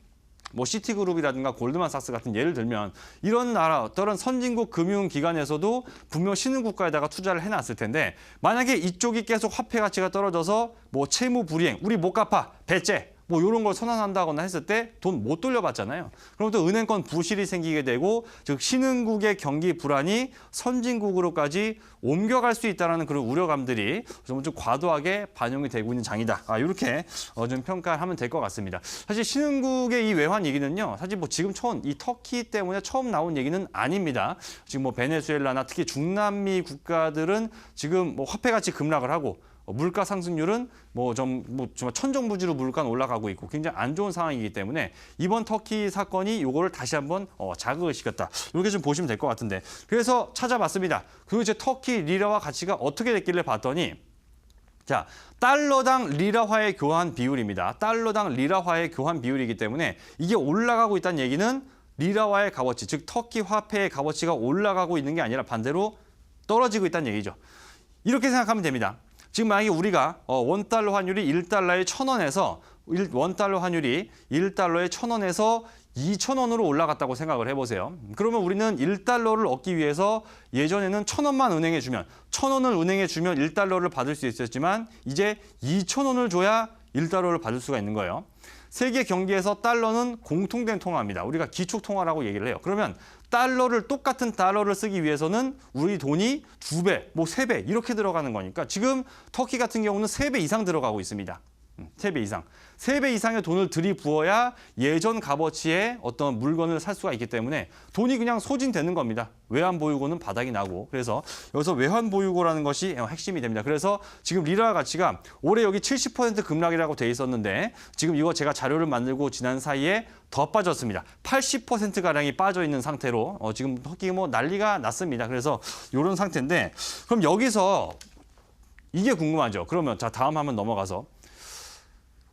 뭐 시티그룹이라든가 골드만삭스 같은 예를 들면 이런 나라 어떤 선진국 금융기관에서도 분명 신흥 국가에다가 투자를 해놨을 텐데 만약에 이쪽이 계속 화폐 가치가 떨어져서 뭐 채무 불이행, 우리 못 갚아, 배째 뭐 이런 걸 선언한다거나 했을 때 돈 못 돌려받잖아요. 그럼 또 은행권 부실이 생기게 되고 즉 신흥국의 경기 불안이 선진국으로까지 옮겨갈 수 있다는 그런 우려감들이 좀 과도하게 반영이 되고 있는 장이다. 이렇게 좀 평가를 하면 될 것 같습니다. 사실 신흥국의 이 외환 얘기는요. 사실 뭐 지금 이 터키 때문에 처음 나온 얘기는 아닙니다. 지금 뭐 베네수엘라나 특히 중남미 국가들은 지금 뭐 화폐 가치 급락을 하고 물가 상승률은 정말 천정부지로 물가는 올라가고 있고 굉장히 안 좋은 상황이기 때문에 이번 터키 사건이 요거를 다시 한번 자극을 시켰다. 이렇게 좀 보시면 될 것 같은데 그래서 찾아봤습니다. 그리고 이제 터키 리라화 가치가 어떻게 됐길래 봤더니 자, 달러당 리라화의 교환 비율입니다. 달러당 리라화의 교환 비율이기 때문에 이게 올라가고 있다는 얘기는 리라화의 값어치, 즉 터키 화폐의 값어치가 올라가고 있는 게 아니라 반대로 떨어지고 있다는 얘기죠. 이렇게 생각하면 됩니다. 지금 만약에 우리가 원달러 환율이 1달러에 1,000원에서 원달러 환율이 1달러에 1,000원에서 2,000원으로 올라갔다고 생각을 해보세요. 그러면 우리는 1달러를 얻기 위해서 예전에는 1,000원만 은행에 주면 1,000원을 은행에 주면 1달러를 받을 수 있었지만 이제 2,000원을 줘야 1달러를 받을 수가 있는 거예요. 세계 경기에서 달러는 공통된 통화입니다. 우리가 기축통화라고 얘기를 해요. 그러면 똑같은 달러를 쓰기 위해서는 우리 돈이 2배, 뭐 3배 이렇게 들어가는 거니까 지금 터키 같은 경우는 3배 이상 들어가고 있습니다. 3배 이상. 3배 이상의 돈을 들이부어야 예전 값어치의 어떤 물건을 살 수가 있기 때문에 돈이 그냥 소진되는 겁니다. 외환 보유고는 바닥이 나고. 그래서 여기서 외환 보유고라는 것이 핵심이 됩니다. 그래서 지금 리라 가치가 올해 여기 70% 급락이라고 돼 있었는데 지금 이거 제가 자료를 만들고 지난 사이에 더 빠졌습니다. 80%가량이 빠져 있는 상태로 지금 터키 뭐 난리가 났습니다. 그래서 이런 상태인데 그럼 여기서 이게 궁금하죠. 그러면 자 다음 한번 넘어가서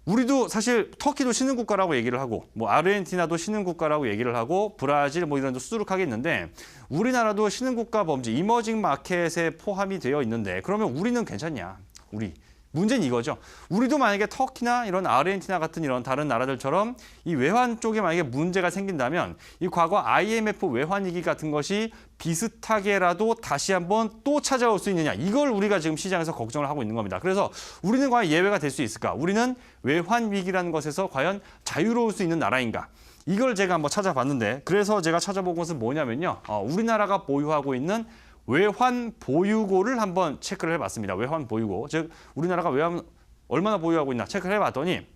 우리도 사실 터키도 신흥국가라고 얘기를 하고 뭐 아르헨티나도 신흥국가라고 얘기를 하고 브라질 뭐 이런 데 수두룩하겠는데 우리나라도 신흥국가 범죄 이머징 마켓에 포함이 되어 있는데 그러면 우리는 괜찮냐? 우리 문제는 이거죠. 우리도 만약에 터키나 이런 아르헨티나 같은 이런 다른 나라들처럼 이 외환 쪽에 만약에 문제가 생긴다면 이 과거 IMF 외환 위기 같은 것이 비슷하게라도 다시 한번 또 찾아올 수 있느냐. 이걸 우리가 지금 시장에서 걱정을 하고 있는 겁니다. 그래서 우리는 과연 예외가 될 수 있을까? 우리는 외환 위기라는 것에서 과연 자유로울 수 있는 나라인가? 이걸 제가 한번 찾아봤는데 그래서 제가 찾아본 것은 뭐냐면요. 우리나라가 보유하고 있는 외환 보유고를 한번 체크를 해봤습니다. 외환 보유고, 즉 우리나라가 외환 얼마나 보유하고 있나 체크를 해봤더니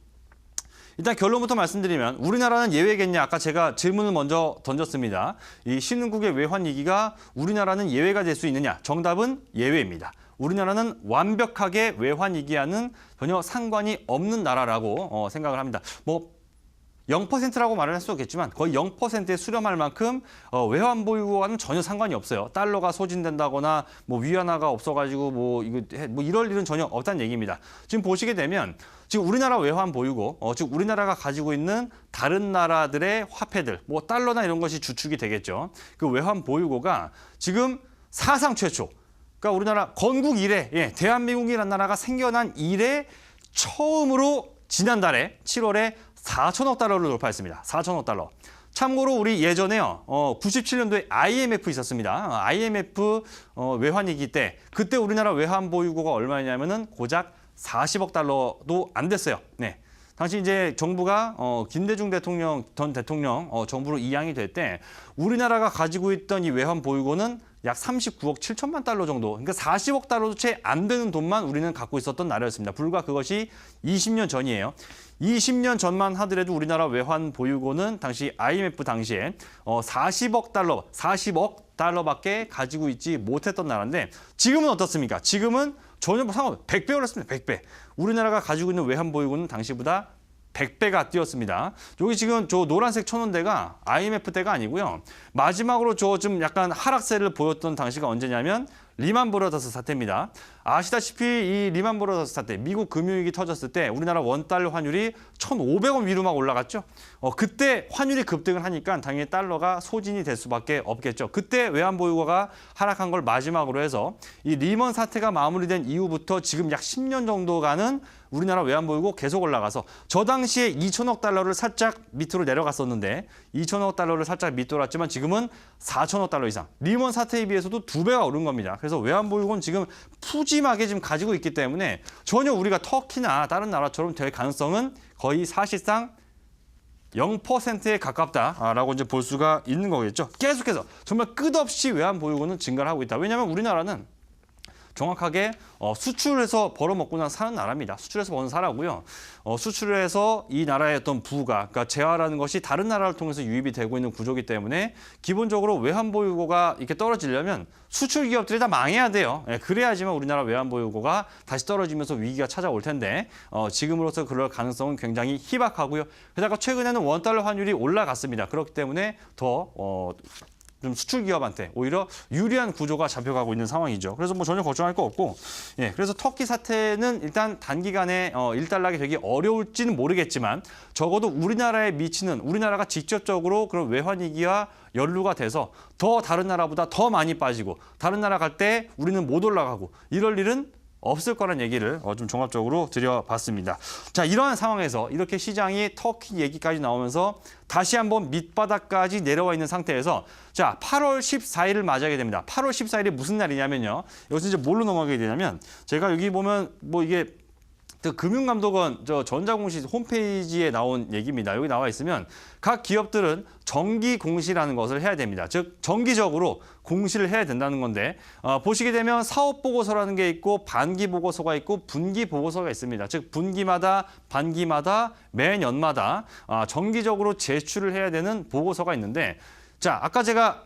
일단 결론부터 말씀드리면 우리나라는 예외겠냐? 아까 제가 질문을 먼저 던졌습니다. 이 신흥국의 외환 위기가 우리나라는 예외가 될 수 있느냐? 정답은 예외입니다. 우리나라는 완벽하게 외환 위기와는 전혀 상관이 없는 나라라고 생각을 합니다. 0%라고 말을 할 수 없겠지만 거의 0%에 수렴할 만큼 외환 보유고와는 전혀 상관이 없어요. 달러가 소진된다거나 위안화가 없어가지고 이럴 일은 전혀 없다는 얘기입니다. 지금 보시게 되면 지금 우리나라 외환 보유고, 즉 우리나라가 가지고 있는 다른 나라들의 화폐들, 달러나 이런 것이 주축이 되겠죠. 그 외환 보유고가 지금 사상 최초, 그러니까 우리나라 건국 이래, 대한민국이라는 나라가 생겨난 이래 처음으로 지난달에 7월에 4천억 달러를 돌파했습니다. 4천억 달러. 참고로 우리 예전에요. 97년도에 IMF 있었습니다. IMF 외환위기 때 그때 우리나라 외환 보유고가 얼마냐면은 고작 40억 달러도 안 됐어요. 네. 당시 이제 정부가 김대중 대통령 전 대통령 정부로 이양이 될 때 우리나라가 가지고 있던 이 외환 보유고는 약 39억 7천만 달러 정도. 그러니까 40억 달러도 채 안 되는 돈만 우리는 갖고 있었던 나라였습니다. 불과 그것이 20년 전이에요. 20년 전만 하더라도 우리나라 외환 보유고는 당시 IMF 당시에 40억 달러밖에 가지고 있지 못했던 나라인데 지금은 어떻습니까? 지금은 전혀 상관없어요. 100배 올랐습니다. 100배. 우리나라가 가지고 있는 외환 보유고는 당시보다 100배가 뛰었습니다. 여기 지금 저 노란색 쳐놓은 IMF 때가 아니고요. 마지막으로 저 좀 약간 하락세를 보였던 당시가 언제냐면 리만 브러더스 사태입니다. 아시다시피 이 리만 브러더스 사태, 미국 금융위기 터졌을 때 우리나라 원달러 환율이 1,500원 위로 막 올라갔죠. 그때 환율이 급등을 하니까 당연히 달러가 소진이 될 수밖에 없겠죠. 그때 외환 보유고가 하락한 걸 마지막으로 해서 이 리먼 사태가 마무리된 이후부터 지금 약 10년 정도가는 우리나라 외환 보유고 계속 올라가서 저 당시에 2천억 달러를 살짝 밑으로 내려갔었는데 2천억 달러를 살짝 밑돌았지만 지금은 4천억 달러 이상. 리먼 사태에 비해서도 2배가 오른 겁니다. 그래서 외환 보유고는 지금 푸짐하게 지금 가지고 있기 때문에 전혀 우리가 터키나 다른 나라처럼 될 가능성은 거의 사실상 0%에 가깝다라고 이제 볼 수가 있는 거겠죠. 계속해서 정말 끝없이 외환 보유고는 증가를 하고 있다. 왜냐하면 우리나라는 정확하게 수출해서 벌어먹고 사는 나라입니다. 수출해서 버는 나라고요. 수출을 해서 이 나라의 어떤 부가, 그러니까 재화라는 것이 다른 나라를 통해서 유입이 되고 있는 구조이기 때문에 기본적으로 외환 보유고가 이렇게 떨어지려면 수출 기업들이 다 망해야 돼요. 그래야지만 우리나라 외환 보유고가 다시 떨어지면서 위기가 찾아올 텐데 지금으로서 그럴 가능성은 굉장히 희박하고요. 게다가 최근에는 원달러 환율이 올라갔습니다. 그렇기 때문에 더 좀 수출 기업한테 오히려 유리한 구조가 잡혀가고 있는 상황이죠. 그래서 전혀 걱정할 거 없고, 그래서 터키 사태는 일단 단기간에 일단락이 되기 어려울지는 모르겠지만 적어도 우리나라에 미치는 우리나라가 직접적으로 그런 외환 위기와 연루가 돼서 더 다른 나라보다 더 많이 빠지고 다른 나라 갈 때 우리는 못 올라가고 이럴 일은 없을 거란 얘기를 좀 종합적으로 드려봤습니다. 자, 이러한 상황에서 이렇게 시장이 터키 얘기까지 나오면서 다시 한번 밑바닥까지 내려와 있는 상태에서 자, 8월 14일을 맞이하게 됩니다. 8월 14일이 무슨 날이냐면요. 여기서 이제 뭘로 넘어가게 되냐면 제가 여기 보면 이게 금융감독원 전자공시 홈페이지에 나온 얘기입니다. 여기 나와 있으면 각 기업들은 정기 공시라는 것을 해야 됩니다. 즉 정기적으로 공시를 해야 된다는 건데 보시게 되면 사업 보고서라는 게 있고 반기 보고서가 있고 분기 보고서가 있습니다. 즉 분기마다 반기마다 매년마다 정기적으로 제출을 해야 되는 보고서가 있는데 자, 아까 제가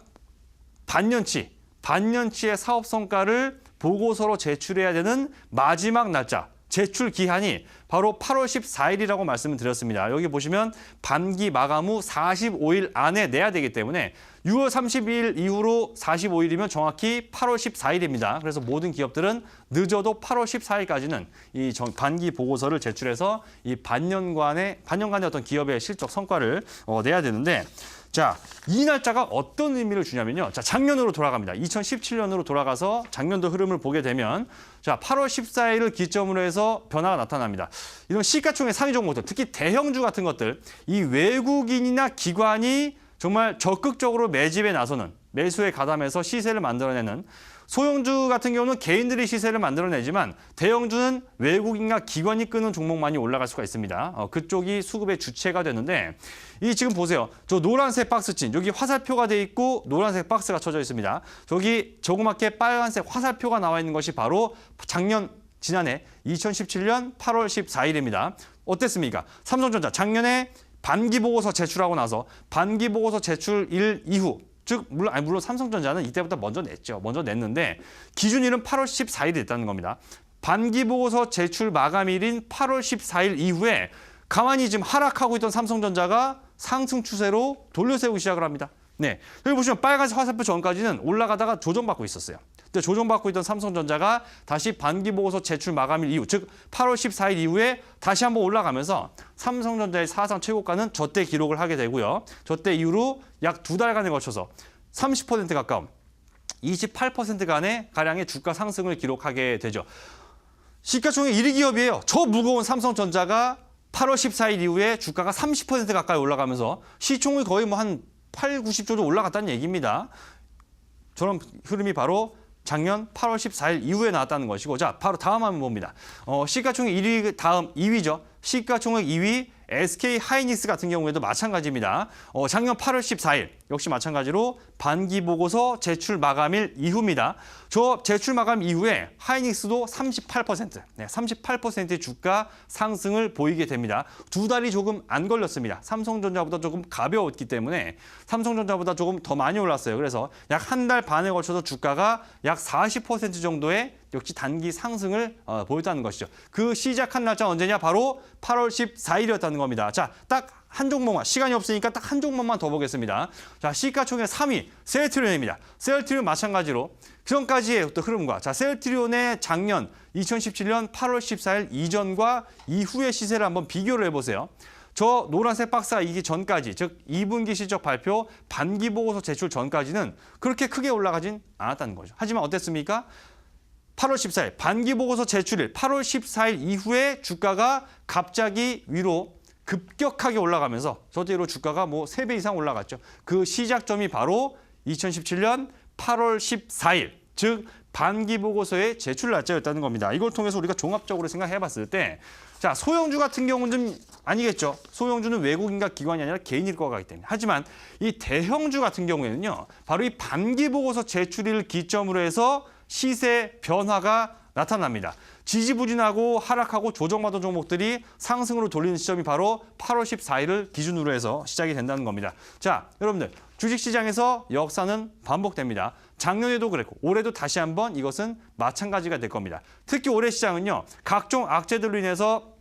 반년치의 사업 성과를 보고서로 제출해야 되는 마지막 날짜 제출 기한이 바로 8월 14일이라고 말씀을 드렸습니다. 여기 보시면 반기 마감 후 45일 안에 내야 되기 때문에 6월 30일 이후로 45일이면 정확히 8월 14일입니다. 그래서 모든 기업들은 늦어도 8월 14일까지는 이 반기 보고서를 제출해서 이 반년간의 어떤 기업의 실적 성과를 내야 되는데 자, 이 날짜가 어떤 의미를 주냐면요. 자, 작년으로 돌아갑니다. 2017년으로 돌아가서 작년도 흐름을 보게 되면 자, 8월 14일을 기점으로 해서 변화가 나타납니다. 이런 시가총액 상위 종목들, 특히 대형주 같은 것들, 이 외국인이나 기관이 정말 적극적으로 매집에 나서는 매수에 가담해서 시세를 만들어내는 소형주 같은 경우는 개인들이 시세를 만들어내지만 대형주는 외국인과 기관이 끄는 종목만이 올라갈 수가 있습니다. 그쪽이 수급의 주체가 되는데 이 지금 보세요. 저 노란색 박스친 여기 화살표가 돼 있고 노란색 박스가 쳐져 있습니다. 저기 조그맣게 빨간색 화살표가 나와 있는 것이 바로 지난해 2017년 8월 14일입니다. 어땠습니까? 삼성전자 작년에 반기보고서 제출하고 나서 반기보고서 제출일 이후 즉 물론 삼성전자는 이때부터 먼저 냈죠. 먼저 냈는데 기준일은 8월 14일이 됐다는 겁니다. 반기보고서 제출 마감일인 8월 14일 이후에 가만히 지금 하락하고 있던 삼성전자가 상승 추세로 돌려세우기 시작을 합니다. 네, 여기 보시면 빨간색 화살표 전까지는 올라가다가 조정받고 있었어요. 근데 조정받고 있던 삼성전자가 다시 반기보고서 제출 마감일 이후, 즉 8월 14일 이후에 다시 한번 올라가면서 삼성전자의 사상 최고가는 저때 기록을 하게 되고요. 저때 이후로 약 2달간에 걸쳐서 30% 가까운 28%간의 가량의 주가 상승을 기록하게 되죠. 시가총액 1위 기업이에요. 저 무거운 삼성전자가 8월 14일 이후에 주가가 30% 가까이 올라가면서 시총이 거의 뭐 한 8, 90조 정도 올라갔다는 얘기입니다. 저런 흐름이 바로 작년 8월 14일 이후에 나왔다는 것이고, 자, 바로 다음 한번 봅니다. 시가총액 1위 다음 2위죠. 시가총액 2위 SK 하이닉스 같은 경우에도 마찬가지입니다. 작년 8월 14일 역시 마찬가지로 반기보고서 제출 마감일 이후입니다. 저 제출 마감 이후에 하이닉스도 38%, 38%의 주가 상승을 보이게 됩니다. 2달이 조금 안 걸렸습니다. 삼성전자보다 조금 가벼웠기 때문에 삼성전자보다 조금 더 많이 올랐어요. 그래서 약 한 달 반에 걸쳐서 주가가 약 40% 정도의 역시 단기 상승을 보였다는 것이죠. 그 시작한 날짜 언제냐? 바로 8월 14일이었다는 겁니다. 자, 딱 한 종목만, 시간이 없으니까 딱 한 종목만 더 보겠습니다. 자, 시가총액 3위, 셀트리온입니다. 셀트리온 마찬가지로 그전까지의 어떤 흐름과, 자, 셀트리온의 작년 2017년 8월 14일 이전과 이후의 시세를 한번 비교를 해보세요. 저 노란색 박스가 이기 전까지, 즉 2분기 실적 발표 반기 보고서 제출 전까지는 그렇게 크게 올라가진 않았다는 거죠. 하지만 어땠습니까? 8월 14일 반기 보고서 제출일 8월 14일 이후에 주가가 갑자기 위로 급격하게 올라가면서 저대로 주가가 뭐 3배 이상 올라갔죠. 그 시작점이 바로 2017년 8월 14일, 즉 반기 보고서의 제출 날짜였다는 겁니다. 이걸 통해서 우리가 종합적으로 생각해 봤을 때, 자, 소형주 같은 경우는 좀 아니겠죠. 소형주는 외국인과 기관이 아니라 개인일 것 같기 때문에. 하지만 이 대형주 같은 경우에는요, 바로 이 반기 보고서 제출일 기점으로 해서 시세 변화가 나타납니다. 지지부진하고 하락하고 조정받은 종목들이 상승으로 돌리는 시점이 바로 8월 14일을 기준으로 해서 시작이 된다는 겁니다. 자, 여러분들, 주식시장에서 역사는 반복됩니다. 작년에도 그랬고 올해도 다시 한번 이것은 마찬가지가 될 겁니다. 특히 올해 시장은요, 각종 악재들로 인해서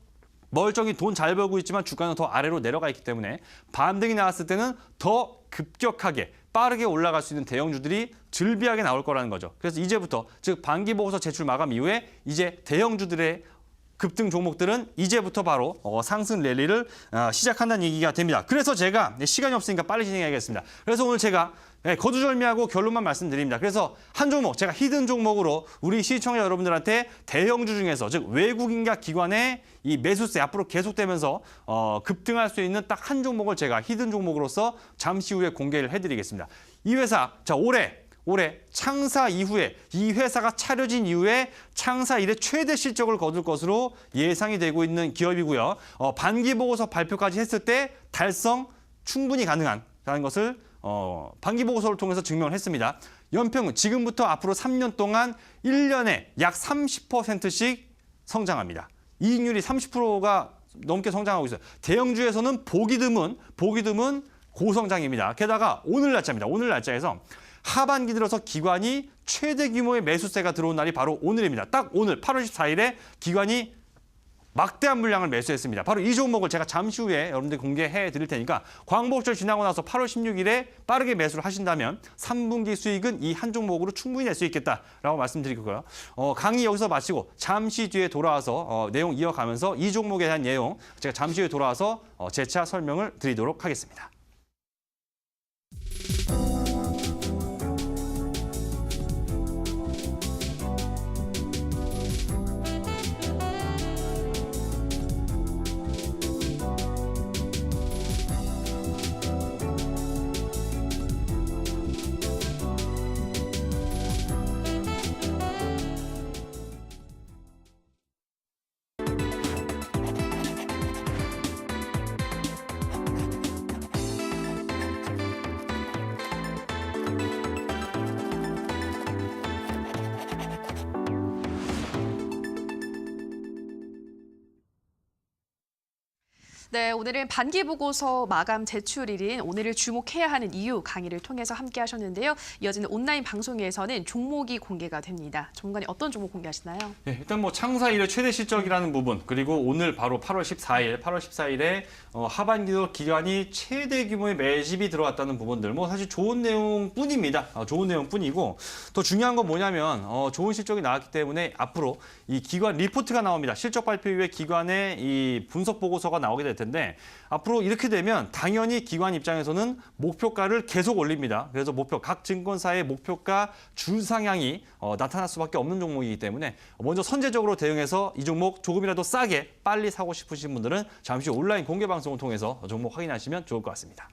멀쩡히 돈 잘 벌고 있지만 주가는 더 아래로 내려가 있기 때문에 반등이 나왔을 때는 더 급격하게 빠르게 올라갈 수 있는 대형주들이 즐비하게 나올 거라는 거죠. 그래서 이제부터, 즉 반기보고서 제출 마감 이후에 이제 대형주들의 급등 종목들은 이제부터 바로 상승 랠리를 시작한다는 얘기가 됩니다. 그래서 제가 시간이 없으니까 빨리 진행해야겠습니다. 그래서 오늘 제가 거두절미하고 결론만 말씀드립니다. 그래서 한 종목, 제가 히든 종목으로 우리 시청자 여러분들한테 대형주 중에서, 즉 외국인과 기관의 이 매수세 앞으로 계속되면서 급등할 수 있는 딱 한 종목을 제가 히든 종목으로서 잠시 후에 공개를 해드리겠습니다. 이 회사, 자, 올해 창사 이후에, 이 회사가 차려진 이후에 창사 이래 최대 실적을 거둘 것으로 예상이 되고 있는 기업이고요. 반기보고서 발표까지 했을 때 달성 충분히 가능하다는 것을 반기보고서를 통해서 증명을 했습니다. 연평균 지금부터 앞으로 3년 동안 1년에 약 30%씩 성장합니다. 이익률이 30%가 넘게 성장하고 있어요. 대형주에서는 보기 드문 고성장입니다. 게다가 오늘 날짜입니다. 오늘 날짜에서 하반기 들어서 기관이 최대 규모의 매수세가 들어온 날이 바로 오늘입니다. 딱 오늘 8월 14일에 기관이 막대한 물량을 매수했습니다. 바로 이 종목을 제가 잠시 후에 여러분들 공개해 드릴 테니까 광복절 지나고 나서 8월 16일에 빠르게 매수를 하신다면 3분기 수익은 이 한 종목으로 충분히 낼 수 있겠다라고 말씀드리고요. 강의 여기서 마치고 잠시 뒤에 돌아와서 내용 이어가면서 이 종목에 대한 내용 제가 잠시 후에 돌아와서 재차 설명을 드리도록 하겠습니다. 네, 오늘은 반기 보고서 마감 제출일인 오늘을 주목해야 하는 이유 강의를 통해서 함께 하셨는데요. 이어지는 온라인 방송에서는 종목이 공개가 됩니다. 전문가님 어떤 종목 공개하시나요? 네, 일단 뭐 창사 이래 최대 실적이라는 부분, 그리고 오늘 바로 8월 14일에 하반기도 기관이 최대 규모의 매집이 들어왔다는 부분들, 뭐 사실 좋은 내용뿐입니다. 좋은 내용뿐이고 더 중요한 건 뭐냐면 좋은 실적이 나왔기 때문에 앞으로 이 기관 리포트가 나옵니다. 실적 발표 이후에 기관의 이 분석 보고서가 나오게 될 텐데 앞으로 이렇게 되면 당연히 기관 입장에서는 목표가를 계속 올립니다. 그래서 각 증권사의 목표가 줄 상향이 나타날 수밖에 없는 종목이기 때문에 먼저 선제적으로 대응해서 이 종목 조금이라도 싸게 빨리 사고 싶으신 분들은 잠시 후 온라인 공개 방송을 통해서 종목 확인하시면 좋을 것 같습니다.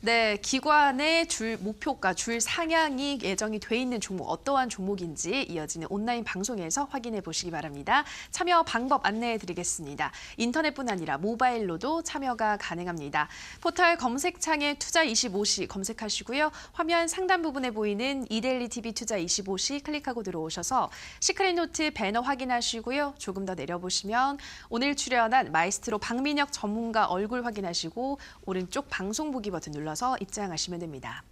네, 기관의 줄 목표가, 줄 상향이 예정이 돼 있는 종목 어떠한 종목인지 이어지는 온라인 방송에서 확인해 보시기 바랍니다. 참여 방법 안내해 드리겠습니다. 인터넷뿐 아니라 모바일로도 참여가 가능합니다. 포털 검색창에 투자25시 검색하시고요. 화면 상단 부분에 보이는 이데일리 TV 투자25시 클릭하고 들어오셔서 시크릿노트 배너 확인하시고요. 조금 더 내려보시면 오늘 출연한 마이스트로 박민혁 전문가 얼굴 확인하시고 오른쪽 방송 보기 버튼 눌러서 입장하시면 됩니다.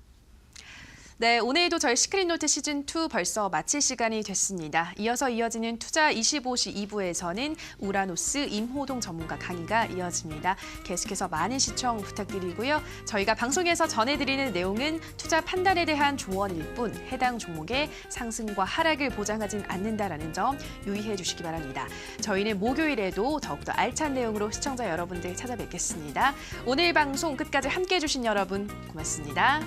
네, 오늘도 저희 시크릿노트 시즌2 벌써 마칠 시간이 됐습니다. 이어서 이어지는 투자25시 2부에서는 우라노스 임호동 전문가 강의가 이어집니다. 계속해서 많은 시청 부탁드리고요. 저희가 방송에서 전해드리는 내용은 투자 판단에 대한 조언일 뿐 해당 종목의 상승과 하락을 보장하진 않는다라는 점 유의해 주시기 바랍니다. 저희는 목요일에도 더욱더 알찬 내용으로 시청자 여러분들 찾아뵙겠습니다. 오늘 방송 끝까지 함께해 주신 여러분 고맙습니다.